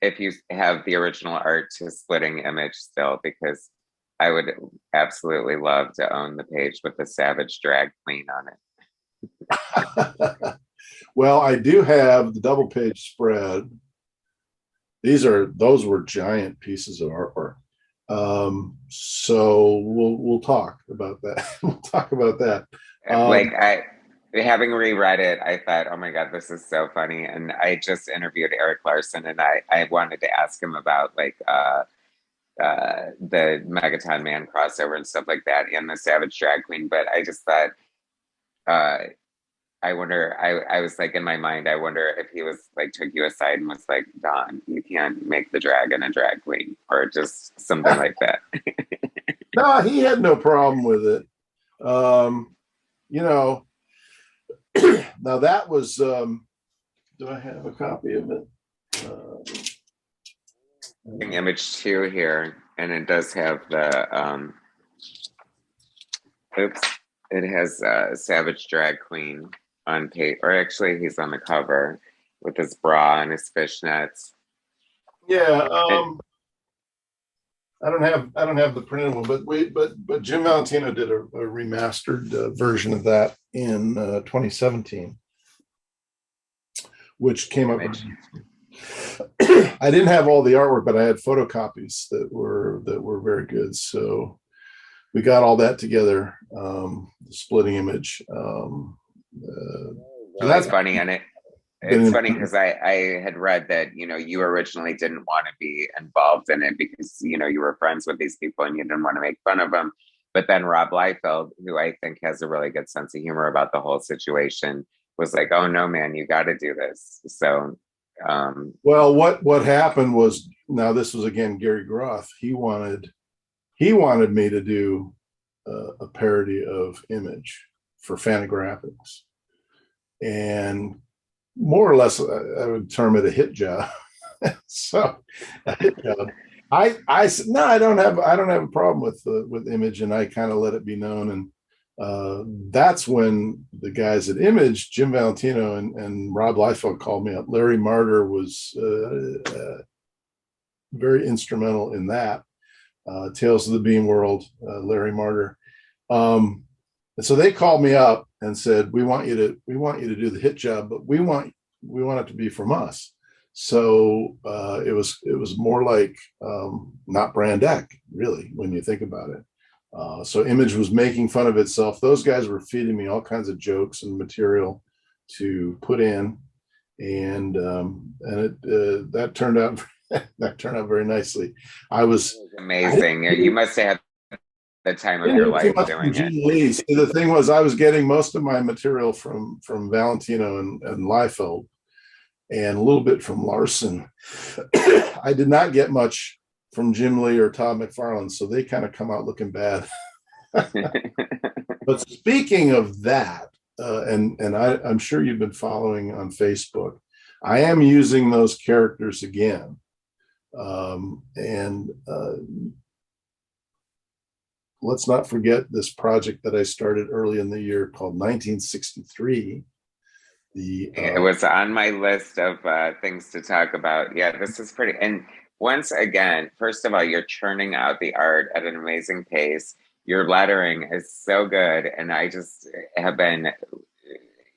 If you have the original art to Splitting Image still, because I would absolutely love to own the page with the Savage Drag Queen on it. Well, I do have the double page spread. Those were giant pieces of artwork. So we'll talk about that. We'll talk about that. Having reread it, I thought, oh my God, this is so funny. And I just interviewed Eric Larson, and I wanted to ask him about the Megaton Man crossover and stuff like that, and the Savage Drag Queen. But I just thought, I wonder, I was like, in my mind, I wonder if he was like, took you aside and was like, Don, you can't make the dragon a drag queen, or just something like that. No, he had no problem with it. Now that was, do I have a copy of it? Image 2 here, and it does have the, it has Savage Drag Queen on page, or actually he's on the cover with his bra and his fishnets. Yeah, I don't have the printed one, but Jim Valentino did a remastered version of that in 2017, which came up. I didn't have all the artwork, but I had photocopies that were very good. So we got all that together. The Splitting Image. So that's funny, and it's funny because I had read that you originally didn't want to be involved in it because you were friends with these people and you didn't want to make fun of them. But then Rob Liefeld, who I think has a really good sense of humor about the whole situation, was like, "Oh no, man, you got to do this." So, well, what happened was, now this was again Gary Groth. He wanted me to do a parody of Image for Fantagraphics, and more or less I would term it a hit job. So a hit job. I said, no, I don't have a problem with Image, and I kind of let it be known. And that's when the guys at Image, Jim Valentino and Rob Liefeld, called me up. Larry Marder was very instrumental in that. Tales of the Beam World, Larry Marder. And so they called me up and said, we want you to do the hit job, but we want it to be from us. So it was more like not Brand Ec, really, when you think about it. So Image was making fun of itself. Those guys were feeding me all kinds of jokes and material to put in, and that turned out very nicely. I was amazing. You must have had the time of your life doing it. See, the thing was, I was getting most of my material from Valentino and Liefeld, and a little bit from Larson. I did not get much from Jim Lee or Todd McFarlane, so they kind of come out looking bad. But speaking of that, and I'm sure you've been following on Facebook, I am using those characters again. Let's not forget this project that I started early in the year called 1963. It was on my list of things to talk about. Yeah, this is pretty. And once again, first of all, you're churning out the art at an amazing pace. Your lettering is so good, and I just have been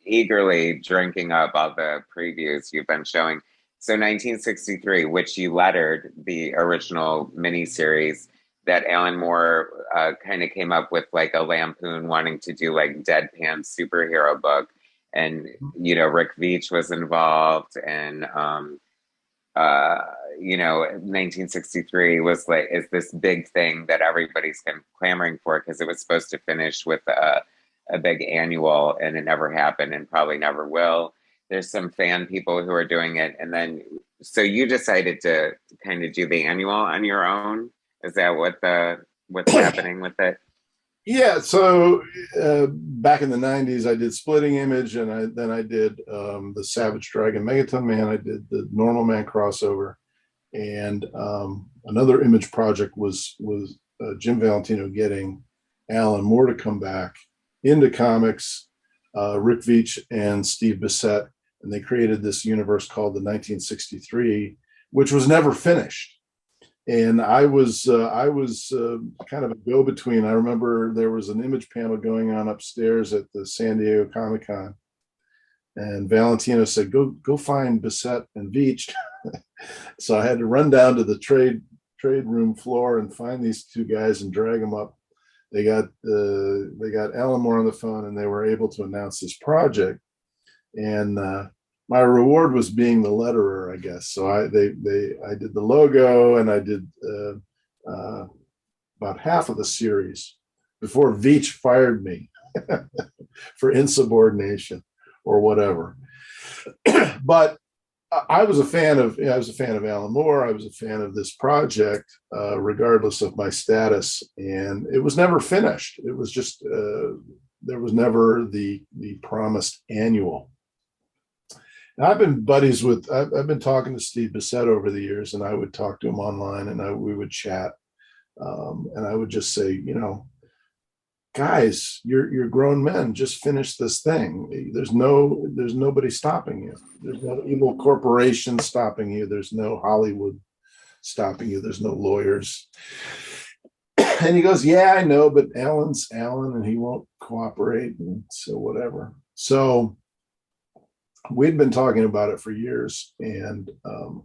eagerly drinking up all the previews you've been showing. So 1963, which you lettered the original miniseries that Alan Moore kind of came up with, like a lampoon wanting to do like deadpan superhero book. And, you know, Rick Veitch was involved, and you know, 1963 was like is this big thing that everybody's kind of clamoring for because it was supposed to finish with a big annual, and it never happened and probably never will. There's some fan people who are doing it, and then so you decided to kind of do the annual on your own. Is that what's happening with it? Yeah, so back in the 90s, I did Splitting Image, and then I did the Savage Dragon Megaton Man. I did the Normal Man crossover, and another Image project was Jim Valentino getting Alan Moore to come back into comics, Rick Veitch and Steve Bissette, and they created this universe called the 1963, which was never finished. And I was kind of a go-between. I remember there was an Image panel going on upstairs at the San Diego Comic-Con, and Valentino said, "Go find Bissette and Veitch." So I had to run down to the trade room floor and find these two guys and drag them up. They got Alan Moore on the phone, and they were able to announce this project. And my reward was being the letterer, I guess. So I did the logo, and I did about half of the series before Veitch fired me for insubordination or whatever. But I was a fan of Alan Moore. I was a fan of this project, regardless of my status, and it was never finished. It was just there was never the promised annual. And I've been buddies with. I've been talking to Steve Bissette over the years, and I would talk to him online, and we would chat, and I would just say, you know, guys, you're grown men. Just finish this thing. There's nobody stopping you. There's no evil corporation stopping you. There's no Hollywood stopping you. There's no lawyers. And he goes, yeah, I know, but Alan's Alan, and he won't cooperate, and so whatever. So we'd been talking about it for years, and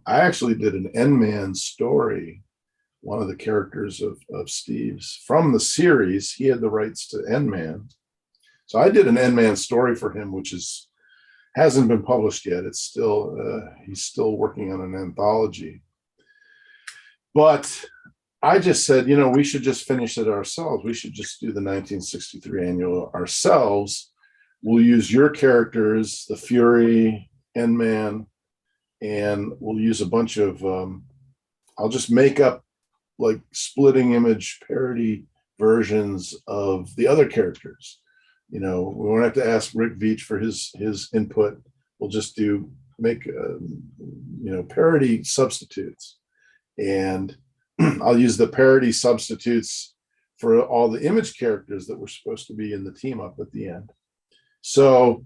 I actually did an N-Man story. One of the characters of Steve's from the series, he had the rights to N-Man. So I did an N-Man story for him, which hasn't been published yet. It's still, he's still working on an anthology. But I just said, you know, we should just finish it ourselves. We should just do the 1963 annual ourselves. We'll use your characters, the Fury, N-Man, and we'll use a bunch of, I'll just make up like Splitting Image parody versions of the other characters. You know, we won't have to ask Rick Veitch for his input. We'll just make parody substitutes, and I'll use the parody substitutes for all the Image characters that were supposed to be in the team up at the end. So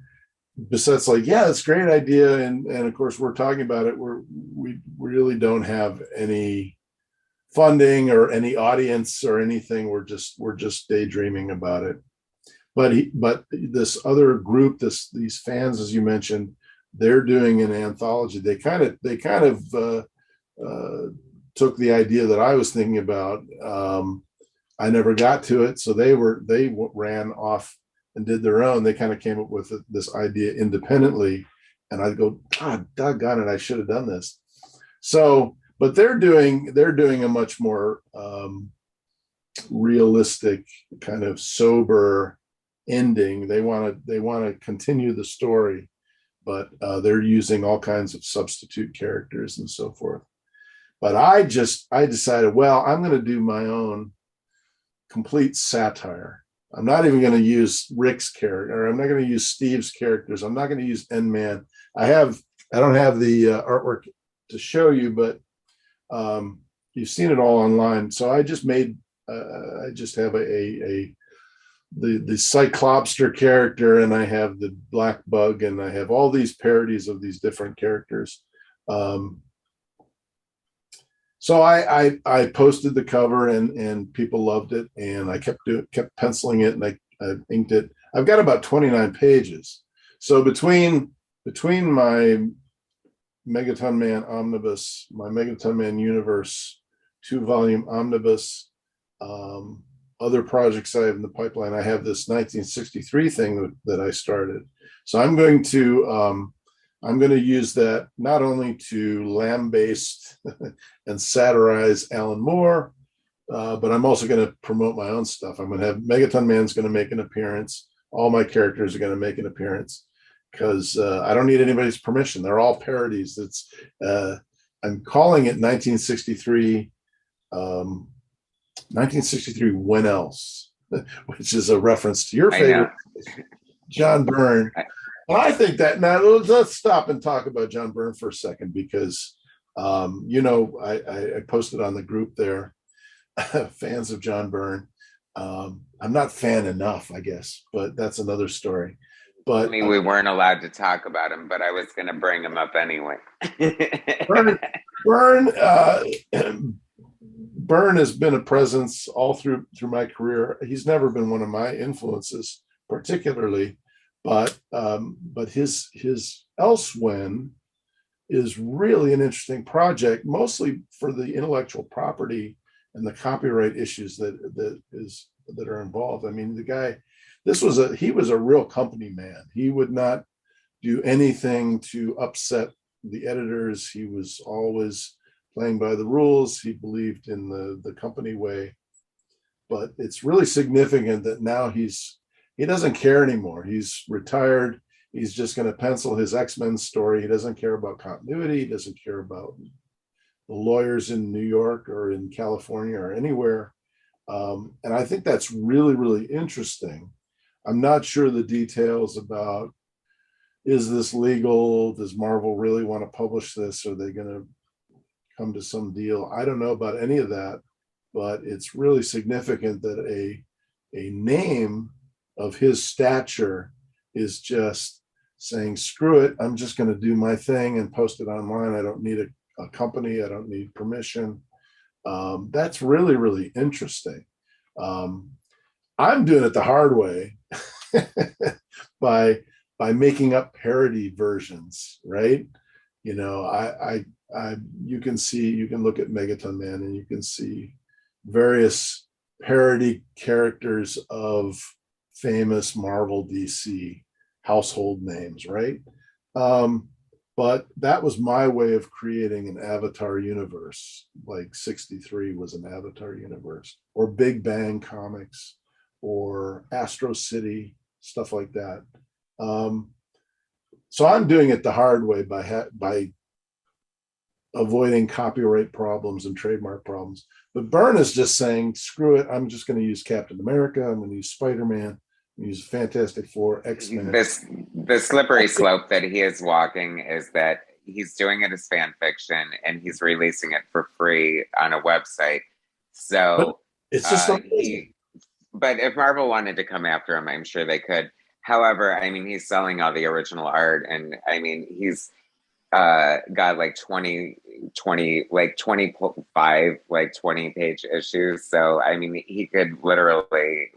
Bissette's like, yeah, that's a great idea, and of course we're talking about it. We really don't have any funding or any audience or anything. We're just daydreaming about it. But this other group, these fans, as you mentioned, they're doing an anthology. They kind of took the idea that I was thinking about. I never got to it, so they ran off and did their own. They kind of came up with this idea independently, and I go, God, doggone it, I should have done this. So. But they're doing a much more realistic, kind of sober ending. They want to continue the story, but they're using all kinds of substitute characters and so forth. But I decided, well, I'm going to do my own complete satire. I'm not even going to use Rick's character, or I'm not going to use Steve's characters. I'm not going to use N-Man. I don't have the artwork to show you, but you've seen it all online. So I just made, I just have the Cyclopster character, and I have the Black Bug, and I have all these parodies of these different characters. So I posted the cover and people loved it, and I kept penciling it, and I inked it. I've got about 29 pages. So between my Megaton Man Omnibus, my Megaton Man Universe 2-volume omnibus, other projects I have in the pipeline, I have this 1963 thing that I started. So I'm going to use that not only to lambaste and satirize Alan Moore, but I'm also going to promote my own stuff. I'm going to have Megaton Man's going to make an appearance. All my characters are going to make an appearance because I don't need anybody's permission. They're all parodies. I'm calling it 1963. 1963 When Else, which is a reference to your favorite John Byrne. But I think that now let's stop and talk about John Byrne for a second, because I posted on the group there, fans of John Byrne. I'm not fan enough, I guess, but that's another story. But I mean, we weren't allowed to talk about him, but I was going to bring him up anyway. Byrne has been a presence all through my career. He's never been one of my influences particularly, but his Elsewhen is really an interesting project, mostly for the intellectual property and the copyright issues that are involved. I mean, the guy, he was a real company man. He would not do anything to upset the editors. He was always playing by the rules. He believed in the company way. But it's really significant that now he doesn't care anymore. He's retired. He's just going to pencil his X-Men story. He doesn't care about continuity. He doesn't care about the lawyers in New York or in California or anywhere. And I think that's really, really interesting. I'm not sure the details about, is this legal? Does Marvel really want to publish this? Are they going to come to some deal? I don't know about any of that, but it's really significant that a name of his stature is just saying, screw it, I'm just going to do my thing and post it online. I don't need a company. I don't need permission. That's really, really interesting. I'm doing it the hard way by making up parody versions, right? You know, you can look at Megaton Man and you can see various parody characters of famous Marvel, DC household names, right? But that was my way of creating an Avatar universe, like 63 was an Avatar universe, or Big Bang Comics, or Astro City, stuff like that. So I'm doing it the hard way by avoiding copyright problems and trademark problems. But Byrne is just saying, screw it, I'm just going to use Captain America, I'm going to use Spider-Man, use Fantastic Four, X-Men. The slippery slope that he is walking is that he's doing it as fan fiction and he's releasing it for free on a website. So but it's just but if Marvel wanted to come after him, I'm sure they could. However, I mean, he's selling all the original art, and I mean, he's got like 25 like 20-page issues. So I mean, he could literally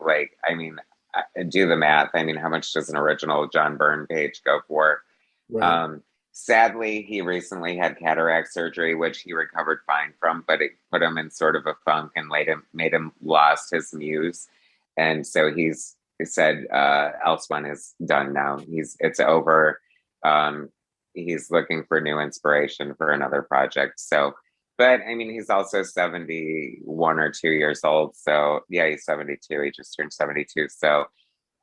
do the math. I mean, how much does an original John Byrne page go for? Right. Sadly, he recently had cataract surgery, which he recovered fine from, but it put him in sort of a funk and made him lost his muse. And so he said Elsewhen is done now. It's over. He's looking for new inspiration for another project. So, but I mean, he's also 71 or 2 years old. So yeah, he's 72. He just turned 72. So,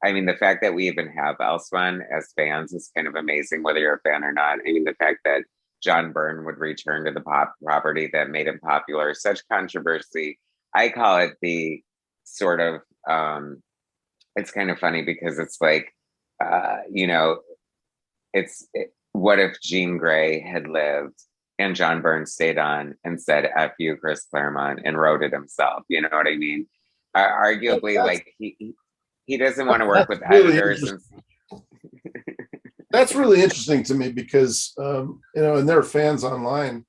I mean, the fact that we even have Elsewhen as fans is kind of amazing, whether you're a fan or not. I mean, the fact that John Byrne would return to the property that made him popular, such controversy. I call it the sort of, it's kind of funny because it's like, what if Jean Grey had lived and John Byrne stayed on and said, F you, Chris Claremont, and wrote it himself? You know what I mean? Arguably, like, he doesn't want to work with editors. That's really interesting to me because, and there are fans online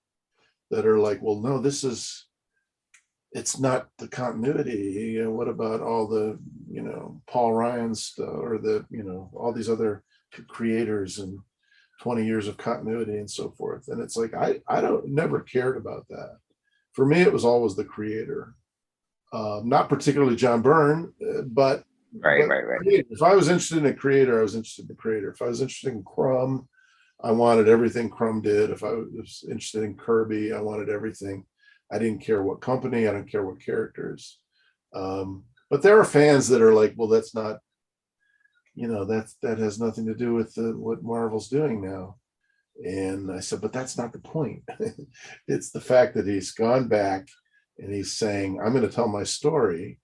that are like, well, no, it's not the continuity. What about all the, Paul Ryan's or the, all these other creators and 20 years of continuity and so forth. And it's like, I don't never cared about that. For me, it was always the creator. Not particularly John Byrne, but Right. if I was interested in a creator, I was interested in the creator. If I was interested in Crumb, I wanted everything Crumb did. If I was interested in Kirby, I wanted everything. I didn't care what company, I don't care what characters. But there are fans that are like, well, that's not, that has nothing to do with what Marvel's doing now. And I said, but that's not the point. It's the fact that he's gone back and he's saying, I'm going to tell my story,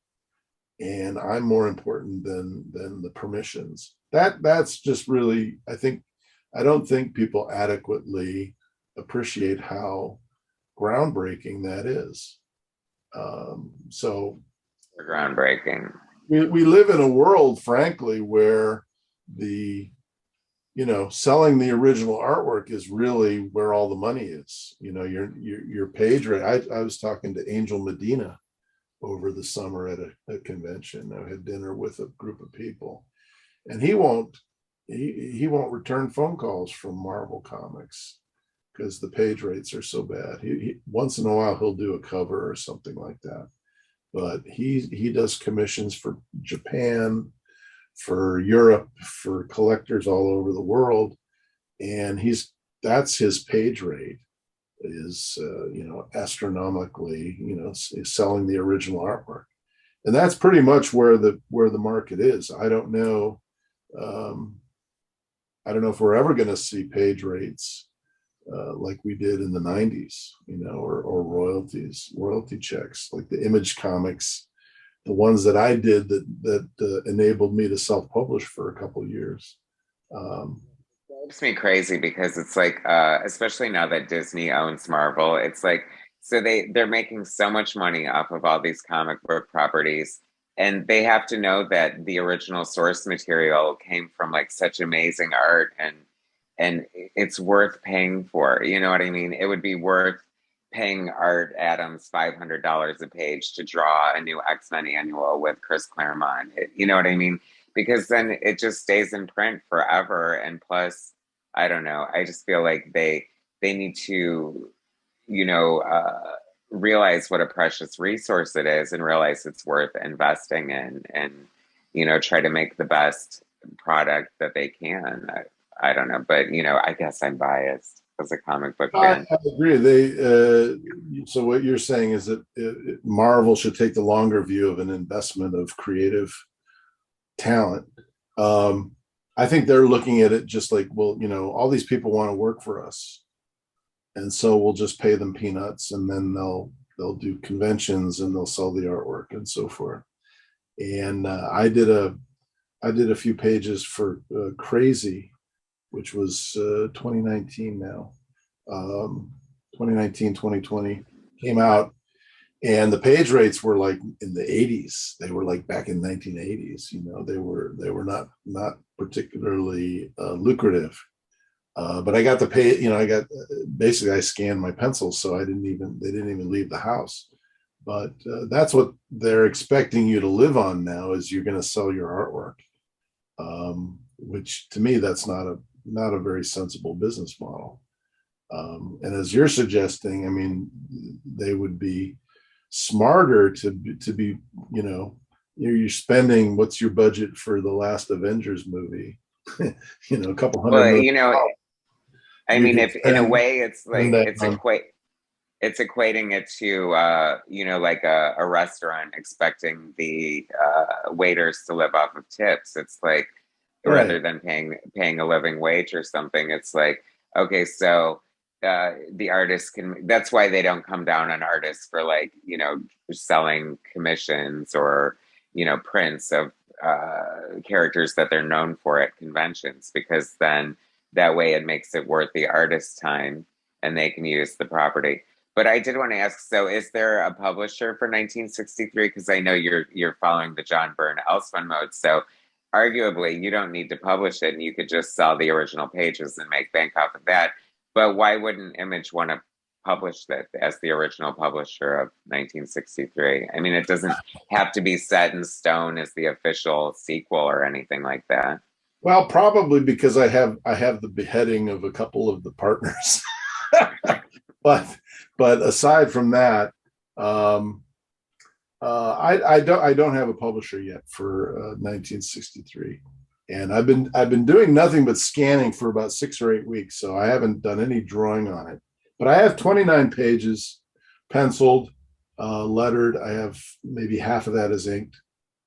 and I'm more important than the permissions. That's just really, I don't think people adequately appreciate how groundbreaking that is. So Groundbreaking. We live in a world, frankly, where the selling the original artwork is really where all the money is. Your page rate. I was talking to Angel Medina over the summer at a convention. I had dinner with a group of people, and he won't return phone calls from Marvel Comics because the page rates are so bad. He once in a while he'll do a cover or something like that, but he does commissions for Japan, for Europe, for collectors all over the world, and that's his page rate is astronomically, is selling the original artwork, and that's pretty much where the market is. I don't know if we're ever going to see page rates like we did in the 90s, or royalty checks like the Image comics, the ones that I did that enabled me to self-publish for a couple of years. It makes me crazy because it's like, especially now that Disney owns Marvel, it's like, so they're making so much money off of all these comic book properties, and they have to know that the original source material came from like such amazing art, and it's worth paying for. You know what I mean? It would be worth paying Art Adams $500 a page to draw a new X-Men annual with Chris Claremont. You know what I mean? Because then it just stays in print forever. And plus, I don't know, I just feel like they need to, realize what a precious resource it is and realize it's worth investing in, and try to make the best product that they can. I don't know, but I guess I'm biased as a comic book fan. I agree. So what you're saying is that Marvel should take the longer view of an investment of creative talent. I think they're looking at it just like, well, all these people want to work for us, and so we'll just pay them peanuts, and then they'll do conventions and they'll sell the artwork and so forth. And I did a few pages for Crazy, which was 2019 now. 2019, 2020 came out, and the page rates were like in the 80s. They were like back in 1980s. They were not particularly lucrative. But I got to pay. Basically I scanned my pencils, so they didn't even leave the house. But that's what they're expecting you to live on now, is you're going to sell your artwork, which to me that's not a very sensible business model. And as you're suggesting, I mean, they would be smarter to be, you're spending, what's your budget for the last Avengers movie? A couple hundred million. Well, I mean, if in a way it's like it's equating it to like a restaurant expecting the waiters to live off of tips. It's like, right, rather than paying a living wage or something, it's like, okay, so the artists can, that's why they don't come down on artists for like, selling commissions or prints of characters that they're known for at conventions, because then that way it makes it worth the artist's time and they can use the property. But I did want to ask, so is there a publisher for 1963? Because I know you're following the John Byrne Elseman mode, so arguably you don't need to publish it and you could just sell the original pages and make bank off of that. But why wouldn't Image want to published it as the original publisher of 1963. I mean, it doesn't have to be set in stone as the official sequel or anything like that. Well, probably because I have the beheading of a couple of the partners. but aside from that, I don't have a publisher yet for 1963, and I've been doing nothing but scanning for about 6 or 8 weeks, so I haven't done any drawing on it. But I have 29 pages penciled, lettered. I have maybe half of that is inked,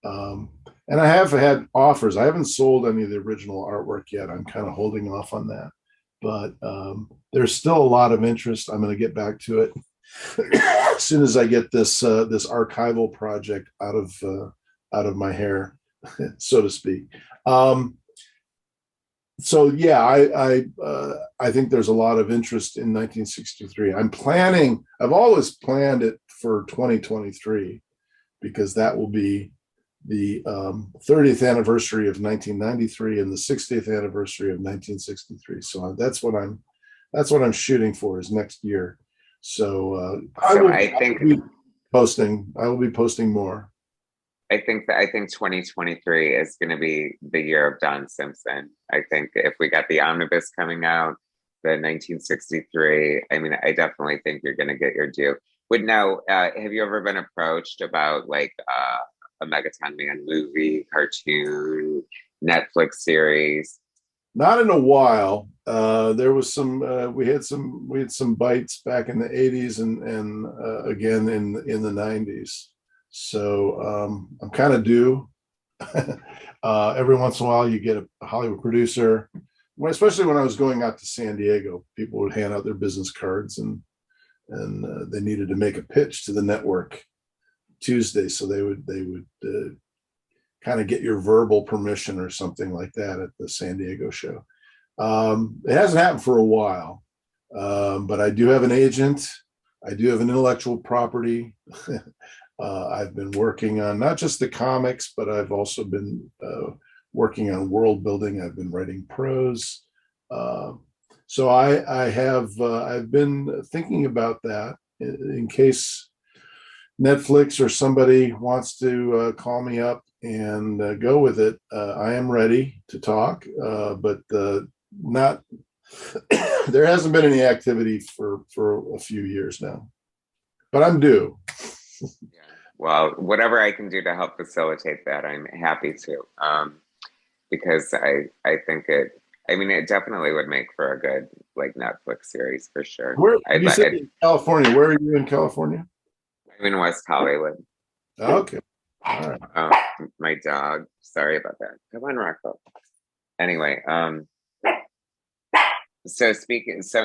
and I have had offers. I haven't sold any of the original artwork yet. I'm kind of holding off on that, but there's still a lot of interest. I'm going to get back to it as soon as I get this archival project out of my hair, so to speak. So yeah, I think there's a lot of interest in 1963. I've always planned it for 2023 because that will be the 30th anniversary of 1993 and the 60th anniversary of 1963. So that's what I'm shooting for, is next year. So I will be posting more. I think 2023 is going to be the year of Don Simpson. I think if we got the omnibus coming out, the 1963, I mean, I definitely think you're going to get your due. Have you ever been approached about like a Megaton Man movie, cartoon, Netflix series? Not in a while. There was we had some bites back in the 80s and again in the 90s. So I'm kind of due. Every once in a while you get a Hollywood producer. Especially when I was going out to San Diego, people would hand out their business cards and they needed to make a pitch to the network Tuesday. So they would kind of get your verbal permission or something like that at the San Diego show. It hasn't happened for a while, but I do have an agent. I do have an intellectual property. I've been working on not just the comics, but I've also been working on world building. I've been writing prose. So I've been thinking about that in case Netflix or somebody wants to call me up and go with it. I am ready to talk, but not. There hasn't been any activity for a few years now, but I'm due. Yeah. Well, whatever I can do to help facilitate that, I'm happy to, because I think it. I mean, it definitely would make for a good like Netflix series for sure. You said in California. Where are you in California? I'm in West Hollywood. Okay. All right. Oh, my dog. Sorry about that. Come on, Rocco. Anyway, so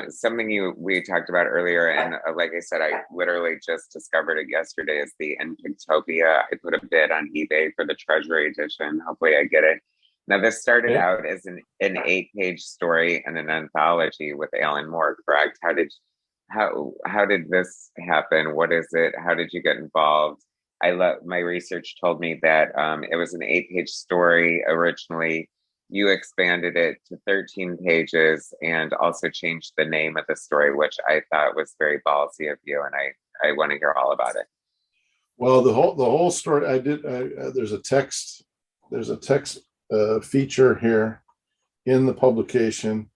something we talked about earlier, and like I said, I literally just discovered it yesterday, is the Pic-Topia. I put a bid on eBay for the Treasury edition. Hopefully I get it. Now this started out as an 8-page story and an anthology with Alan Moore, correct? How did this happen? What is it? How did you get involved? My research told me that it was an 8-page story originally. You expanded it to 13 pages and also changed the name of the story, which I thought was very ballsy of you, and I want to hear all about it. Well, the whole story I did. There's a text feature here in the publication.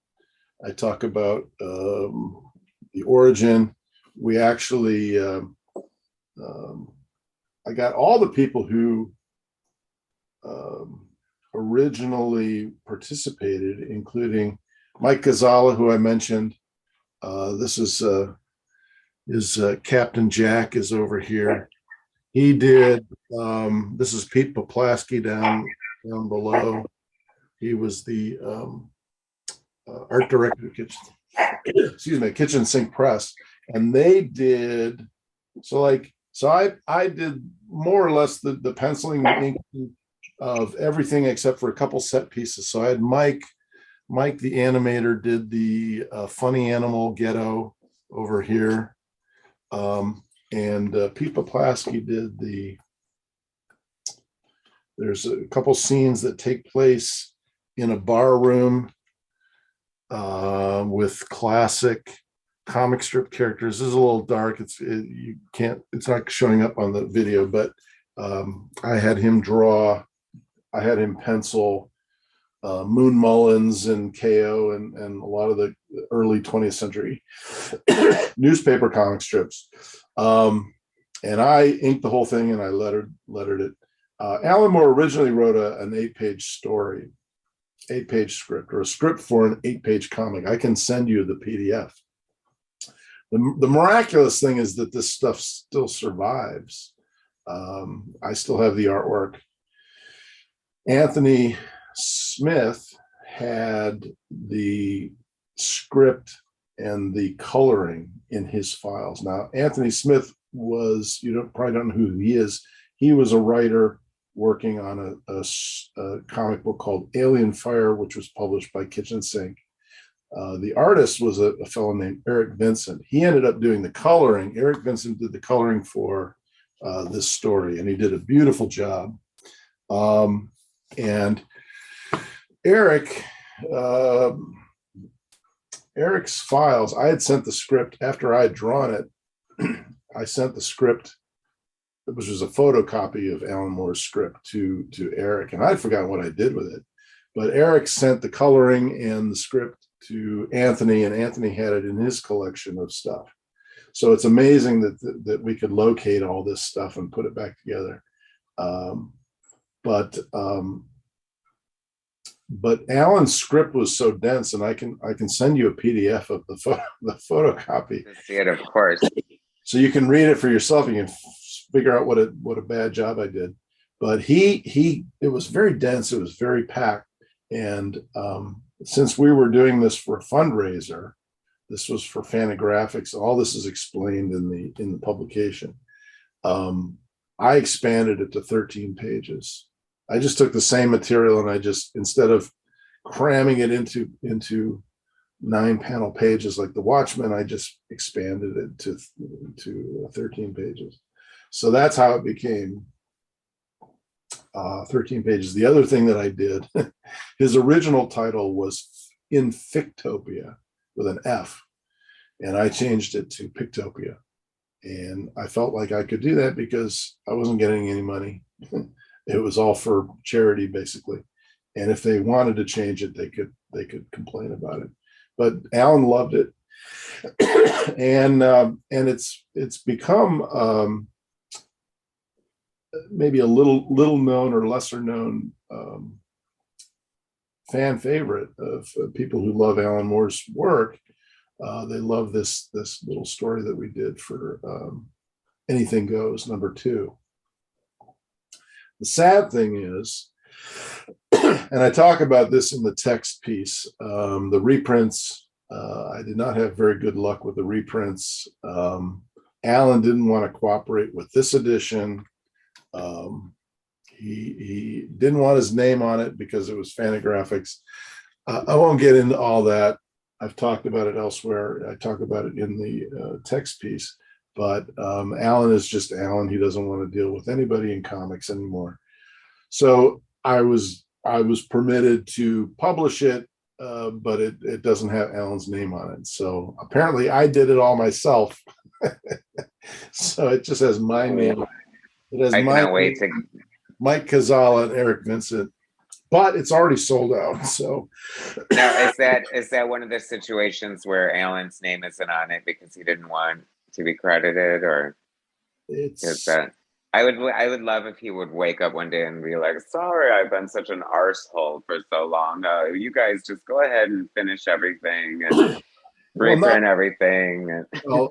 I talk about the origin. We actually, I got all the people who originally participated, including Mike Gonzalez, who I mentioned. This is Captain Jack is over here. He did. This is Pete Poplaski down below. He was the art director of Kitchen Sink Press, and they did. So I did more or less the penciling, the inking of everything except for a couple set pieces. So I had Mike the animator did the funny animal ghetto over here, and Pete Poplaski did there's a couple scenes that take place in a bar room with classic comic strip characters. This is a little dark. You can't. It's not showing up on the video, but I had him draw. I had him pencil Moon Mullins and KO and a lot of the early 20th century newspaper comic strips. And I inked the whole thing and I lettered it. Alan Moore originally wrote an 8-page story, 8-page script, or a script for an 8-page comic. I can send you the PDF. The miraculous thing is that this stuff still survives. I still have the artwork. Anthony Smith had the script and the coloring in his files. Now, Anthony Smith was, probably don't know who he is. He was a writer working on a comic book called Alien Fire, which was published by Kitchen Sink. The artist was a fellow named Eric Vincent. He ended up doing the coloring. Eric Vincent did the coloring for this story, and he did a beautiful job. And Eric's files, I had sent the script after I had drawn it. I sent the script, which was a photocopy of Alan Moore's script, to Eric, and I'd forgotten what I did with it. But Eric sent the coloring and the script to Anthony, and Anthony had it in his collection of stuff. So it's amazing that we could locate all this stuff and put it back together. But Alan's script was so dense, and I can send you a PDF of the photocopy. See it, of course. So you can read it for yourself. You can figure out what a bad job I did. But it was very dense. It was very packed. And since we were doing this for a fundraiser, this was for Fantagraphics. All this is explained in the publication. I expanded it to 13 pages. I just took the same material and I just, instead of cramming it into 9-panel pages like The Watchmen, I just expanded it to 13 pages. So that's how it became 13 pages. The other thing that I did, his original title was In Fic-Topia with an F, and I changed it to Pic-Topia. And I felt like I could do that because I wasn't getting any money. It was all for charity, basically. And if they wanted to change it, they could complain about it. But Alan loved it, and it's become maybe a little known or lesser known fan favorite of people who love Alan Moore's work. They love this little story that we did for Anything Goes #2. The sad thing is, and I talk about this in the text piece, the reprints, I did not have very good luck with the reprints. Alan didn't want to cooperate with this edition. He didn't want his name on it because it was Fantagraphics. I won't get into all that. I've talked about it elsewhere. I talk about it in the text piece. But Alan is just Alan. He doesn't want to deal with anybody in comics anymore. So I was permitted to publish it, but it doesn't have Alan's name on it. So apparently I did it all myself. So it just has my name. It has Mike Cazala and Eric Vincent, but it's already sold out. So now is that one of the situations where Alan's name isn't on it because he didn't want to be credited, or is that? I would love if he would wake up one day and be like, sorry, I've been such an arsehole for so long. You guys just go ahead and finish everything and reprint everything. Well,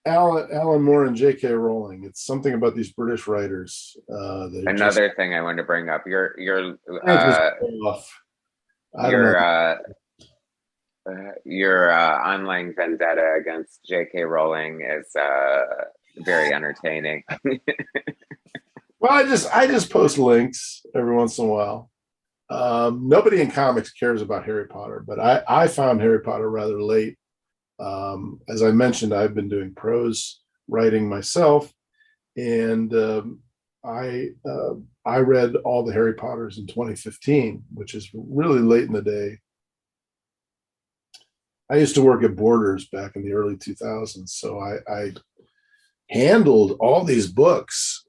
Alan Moore and J.K. Rowling. It's something about these British writers. Another thing I wanted to bring up, your online vendetta against J.K. Rowling is very entertaining. Well, I just post links every once in a while. Nobody in comics cares about Harry Potter, but I found Harry Potter rather late. As I mentioned, I've been doing prose writing myself, and I read all the Harry Potters in 2015, which is really late in the day. I used to work at Borders back in the early 2000s, so I handled all these books.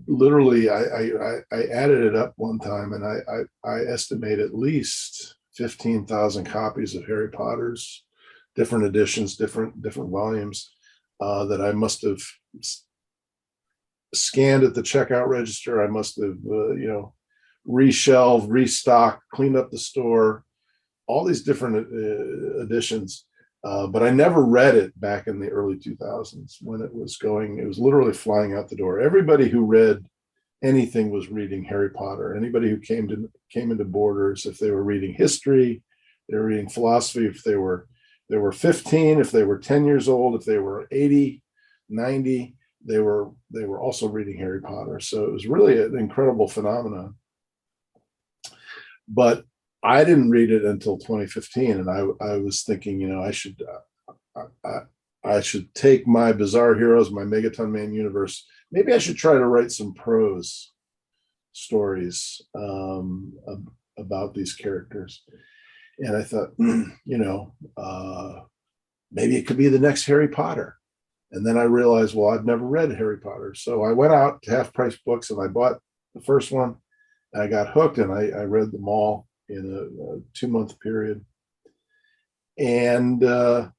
Literally, I added it up one time, and I estimate at least 15,000 copies of Harry Potter's, different editions, different volumes, that I must have scanned at the checkout register. I must have, reshelved, restocked, cleaned up the store, all these different editions. But I never read it back in the early 2000s when it was literally flying out the door. Everybody who read anything was reading Harry Potter. Anybody who came into Borders, if they were reading history, they were reading philosophy, if they were 15, if they were 10 years old, if they were 80, 90, they were also reading Harry Potter. So it was really an incredible phenomenon. But I didn't read it until 2015, and I was thinking, I should take my Bizarre Heroes, my Megaton Man universe. Maybe I should try to write some prose stories about these characters. And I thought, maybe it could be the next Harry Potter. And then I realized, well, I've never read Harry Potter. So I went out to Half Price Books and I bought the first one. I got hooked, and I read them all in a 2-month period. And I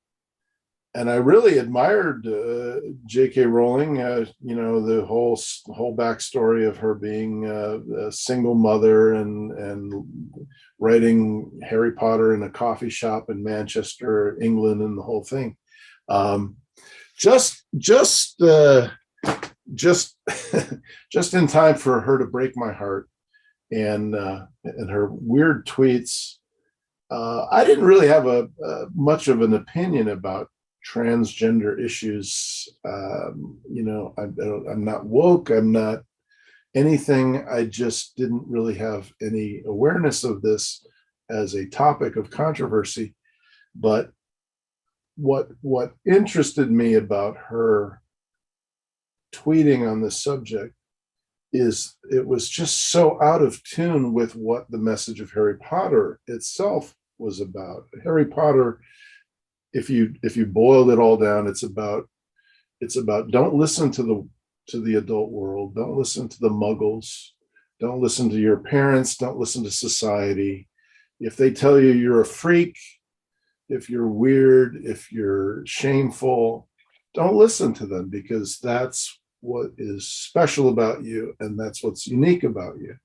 really admired J.K. Rowling, the whole backstory of her being a single mother and writing Harry Potter in a coffee shop in Manchester, England, and the whole thing. Just just in time for her to break my heart, and her weird tweets. I didn't really have much of an opinion about transgender issues. I'm not woke. I'm not anything. I just didn't really have any awareness of this as a topic of controversy. But what interested me about her tweeting on this subject is it was just so out of tune with what the message of Harry Potter itself was about. Harry Potter, if you boiled it all down, it's about don't listen to the adult world, don't listen to the muggles, don't listen to your parents, don't listen to society. If they tell you you're a freak, if you're weird, if you're shameful, don't listen to them, because that's what is special about you, and that's what's unique about you.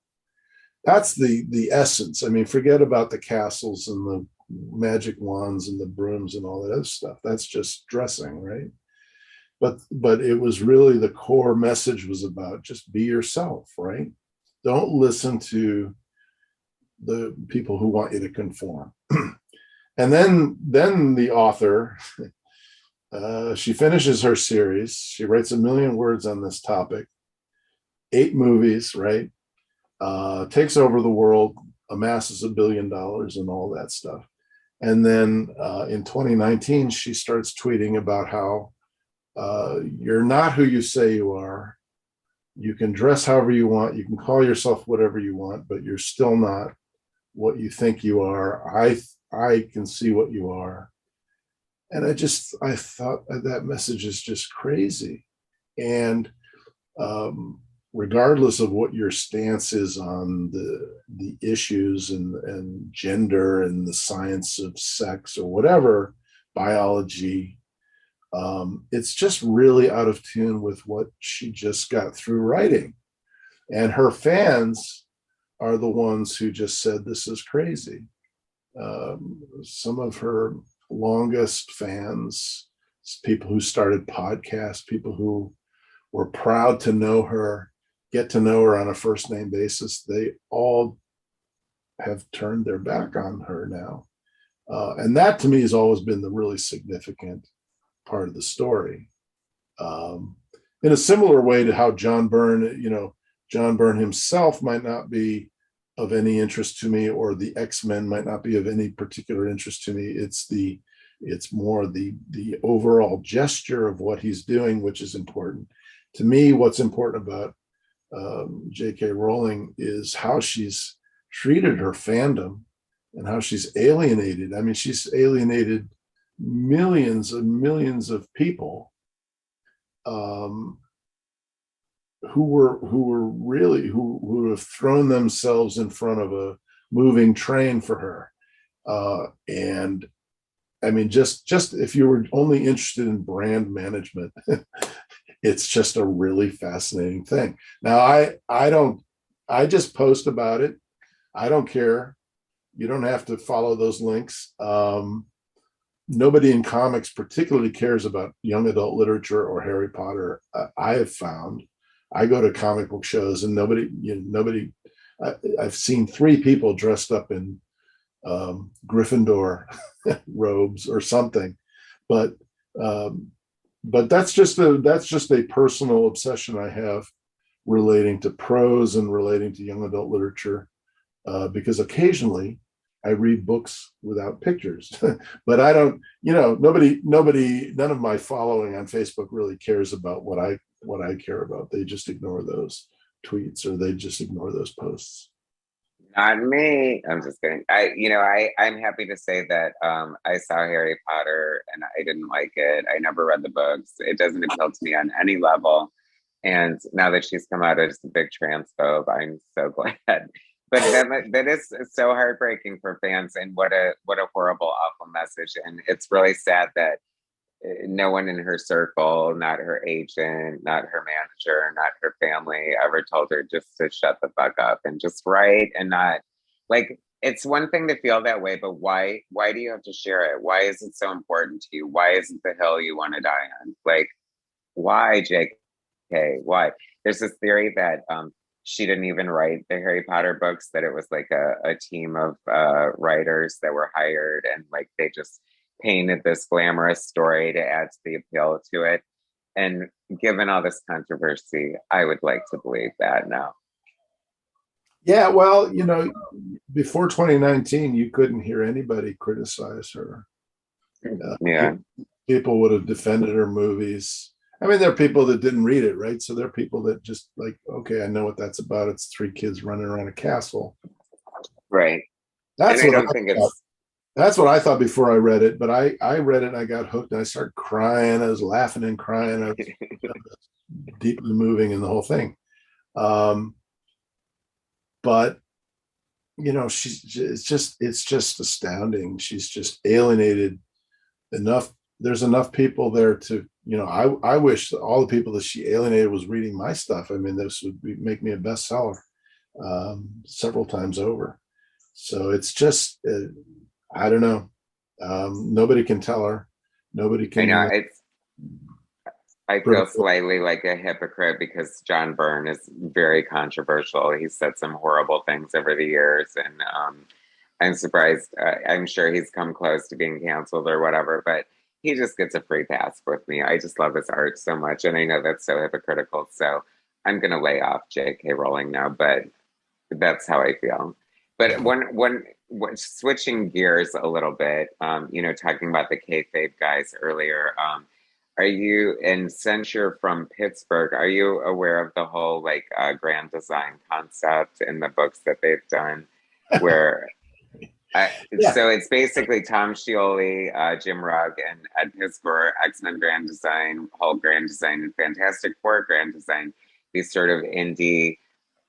That's the essence. I mean, forget about the castles and the magic wands and the brooms and all that other stuff. That's just dressing, right? But it was really, the core message was about just be yourself, right? Don't listen to the people who want you to conform. And then the author, she finishes her series. She writes 1 million words on this topic, 8 movies, right? Takes over the world, amasses $1 billion and all that stuff. And then in 2019, she starts tweeting about how you're not who you say you are. You can dress however you want. You can call yourself whatever you want, but you're still not what you think you are. I can see what you are. And I thought that message is just crazy. And regardless of what your stance is on the issues and gender and the science of sex or whatever, biology, it's just really out of tune with what she just got through writing. And her fans are the ones who just said, this is crazy. Some of her longest fans, people who started podcasts, people who were proud to know her, get to know her on a first name basis, they all have turned their back on her now. And that to me has always been the really significant part of the story. In a similar way to how John Byrne himself might not be of any interest to me, or the X-Men might not be of any particular interest to me. It's more the overall gesture of what he's doing, which is important. To me, what's important about J.K. Rowling is how she's treated her fandom and how she's alienated. I mean, she's alienated millions and millions of people um, who have thrown themselves in front of a moving train for her. And I mean, just if you were only interested in brand management, it's just a really fascinating thing. Now, I just post about it. I don't care. You don't have to follow those links. Nobody in comics particularly cares about young adult literature or Harry Potter. I have found. I go to comic book shows and nobody. I've seen 3 people dressed up in Gryffindor robes or something, but that's just a personal obsession I have relating to prose and relating to young adult literature, because occasionally I read books without pictures, but I don't, none of my following on Facebook really cares about what I care about. They just ignore those tweets or they just ignore those posts. Not me. I'm just kidding. I'm happy to say that I saw Harry Potter and I didn't like it. I never read the books. It doesn't appeal to me on any level. And now that she's come out as a big transphobe, I'm so glad. But that is so heartbreaking for fans, and what a horrible, awful message. And it's really sad that no one in her circle, not her agent, not her manager, not her family, ever told her just to shut the fuck up and just write and not, like, it's one thing to feel that way, but why do you have to share it? Why is it so important to you? Why is it the hill you want to die on? Like, why, JK? Why? There's this theory that she didn't even write the Harry Potter books, that it was like a team of writers that were hired, and like they just painted this glamorous story to add to the appeal to it. And given all this controversy, I would like to believe that now. Yeah, well, before 2019, you couldn't hear anybody criticize her. Yeah. People would have defended her movies. I mean, there are people that didn't read it, right? So there are people that just like, okay, I know what that's about. It's 3 kids running around a castle. Right. That's and what I don't think it's that's what I thought before I read it, but I read it and I got hooked and I started crying. I was laughing and crying. I was deeply moving in the whole thing. But it's just astounding. She's just alienated enough. There's enough people there to, I wish all the people that she alienated was reading my stuff. I mean, this would make me a bestseller several times over. So it's just, I don't know. Nobody can tell her. Nobody can. I know I feel slightly like a hypocrite because John Byrne is very controversial. He said some horrible things over the years, and I'm surprised. I'm sure he's come close to being canceled or whatever, but he just gets a free pass with me. I just love his art so much, and I know that's so hypocritical. So I'm gonna lay off J.K. Rowling now, but that's how I feel. But one switching gears a little bit, talking about the kayfabe guys earlier. Are you, and since you're from Pittsburgh, are you aware of the whole like grand design concept in the books that they've done? Where, Yeah. so it's basically Tom Scioli, Jim Rugg, and Ed Piskor, X-Men Grand Design, Hulk Grand Design, and Fantastic Four Grand Design. These sort of indie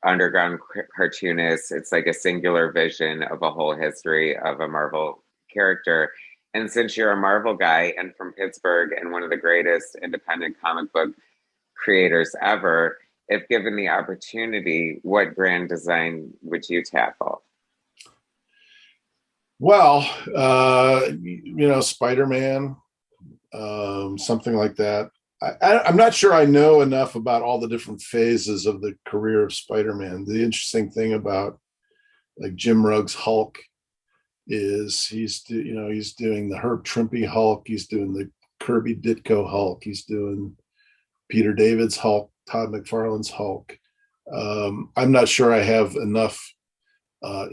underground cartoonists. It's like a singular vision of a whole history of a Marvel character. And since you're a Marvel guy and from Pittsburgh and one of the greatest independent comic book creators ever, if given the opportunity, what grand design would you tackle? Well, Spider-Man, something like that. I'm not sure I know enough about all the different phases of the career of Spider-Man. The interesting thing about like Jim Rugg's Hulk is he's doing the Herb Trimpe Hulk, he's doing the Kirby Ditko Hulk, he's doing Peter David's Hulk, Todd McFarlane's Hulk. I'm not sure I have enough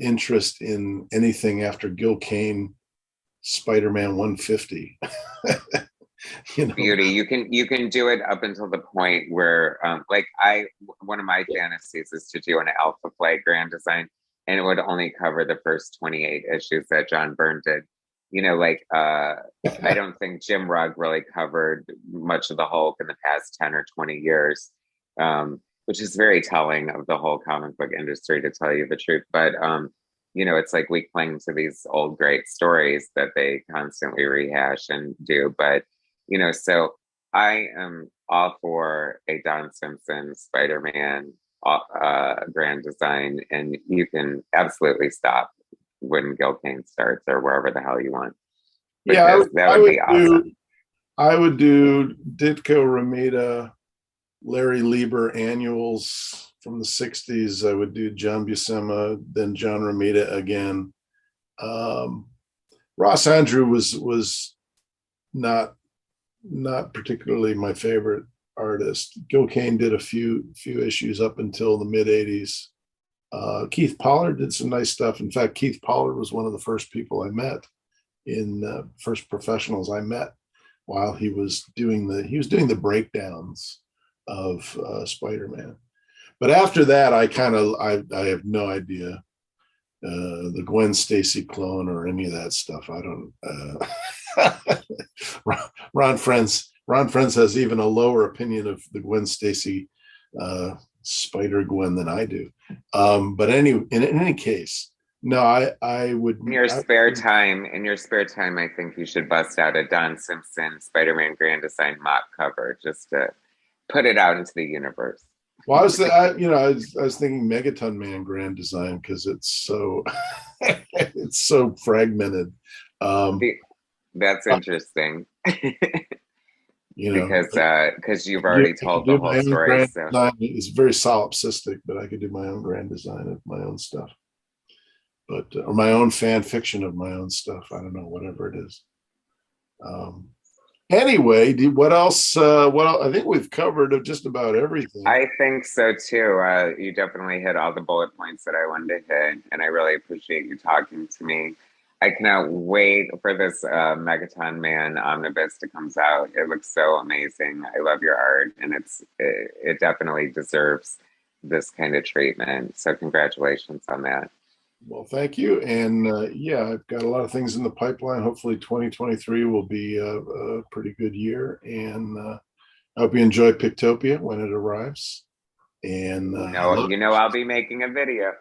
interest in anything after Gil Kane Spider-Man 150. Beauty. You can do it up until the point where one of my fantasies is to do an Alpha Flight grand design. and it would only cover the first 28 issues that John Byrne did. I don't think Jim Rugg really covered much of the Hulk in the past 10 or 20 years, which is very telling of the whole comic book industry, to tell you the truth. But it's like we cling to these old great stories that they constantly rehash and do. But so I am all for a Don Simpson Spider-Man grand design, and you can absolutely stop when Gil Kane starts, or wherever the hell you want. Yeah, that would be awesome. I would do Ditko Ramita, Larry Lieber annuals from the 60s. I would do John Buscema, then John Romita again. Ross Andrew was not particularly my favorite artist. Gil Kane did a few issues up until the mid 80s. Keith Pollard did some nice stuff. In fact, Keith Pollard was one of the first people I met, first professionals I met while he was doing the breakdowns of Spider-Man. But after that, I have no idea the Gwen Stacy clone or any of that stuff. I don't. Ron Friends has even a lower opinion of the Gwen Stacy Spider Gwen than I do. But in any case, no, I would. In your spare time, I think you should bust out a Don Simpson Spider-Man Grand Design mock cover just to put it out into the universe. Well, I was thinking Megaton Man Grand Design because it's so it's so fragmented. That's interesting. Because you've already told the whole story. So. It's very solipsistic, but I could do my own grand design of my own stuff, or my own fan fiction of my own stuff. I don't know, whatever it is. Anyway, what else? I think we've covered just about everything. I think so too. You definitely hit all the bullet points that I wanted to hit, and I really appreciate you talking to me. I cannot wait for this Megaton Man Omnibus to come out. It looks so amazing. I love your art, and it definitely deserves this kind of treatment. So congratulations on that. Well, thank you. And I've got a lot of things in the pipeline. Hopefully 2023 will be a pretty good year. And I hope you enjoy Pic-Topia when it arrives. And I'll be making a video.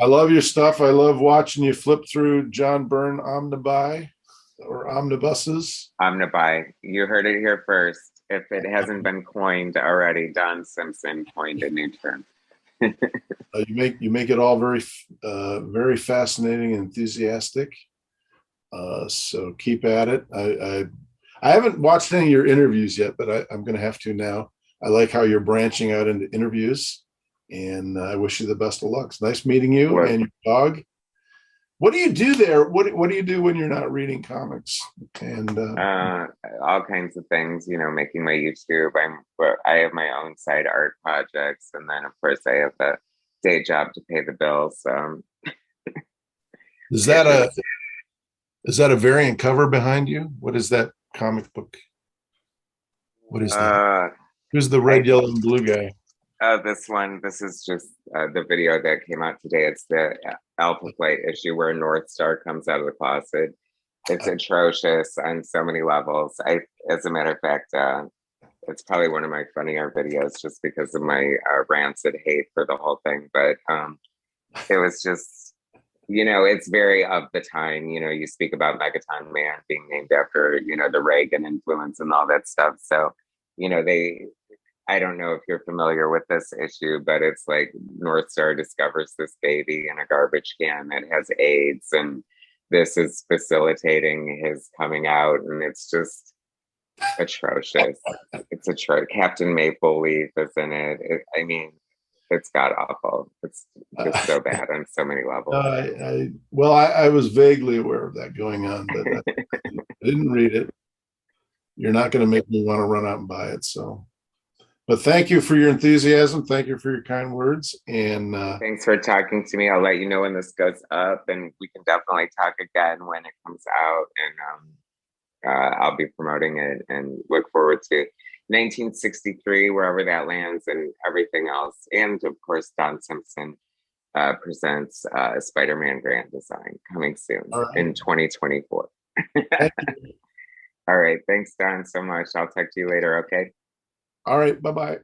I love your stuff. I love watching you flip through John Byrne omnibuses. Omnibuy. You heard it here first. If it hasn't been coined already, Don Simpson coined a new term. You make it all very very fascinating and enthusiastic. So keep at it. I haven't watched any of your interviews yet, but I'm going to have to now. I like how you're branching out into interviews, and I wish you the best of luck. It's nice meeting you and your dog. What do you do there? What do you do when you're not reading comics? And all kinds of things. Making my YouTube. I have my own side art projects, and then of course I have the day job to pay the bills. Is that a variant cover behind you? What is that comic book? What is that? Who's the red, yellow, and blue guy? This one. This is just the video that came out today. It's the Alpha Flight issue where North Star comes out of the closet. It's atrocious on so many levels. As a matter of fact, it's probably one of my funnier videos just because of my rancid hate for the whole thing. But it was just, it's very of the time. You speak about Megaton Man being named after, the Reagan influence and all that stuff. So, I don't know if you're familiar with this issue, but it's like North Star discovers this baby in a garbage can that has AIDS, and this is facilitating his coming out, and it's just atrocious. It's atrocious. Captain Maple Leaf is in it. It's god awful. It's just so bad on so many levels. I was vaguely aware of that going on, but I didn't read it. You're not going to make me want to run out and buy it, so. But thank you for your enthusiasm. Thank you for your kind words. And thanks for talking to me. I'll let you know when this goes up, and we can definitely talk again when it comes out. And I'll be promoting it and look forward to 1963, wherever that lands, and everything else. And of course, Don Simpson. presents a Spider-Man grand design coming soon All right. in 2024. Thank you. All right. Thanks, Don, so much. I'll talk to you later. Okay. All right. Bye-bye.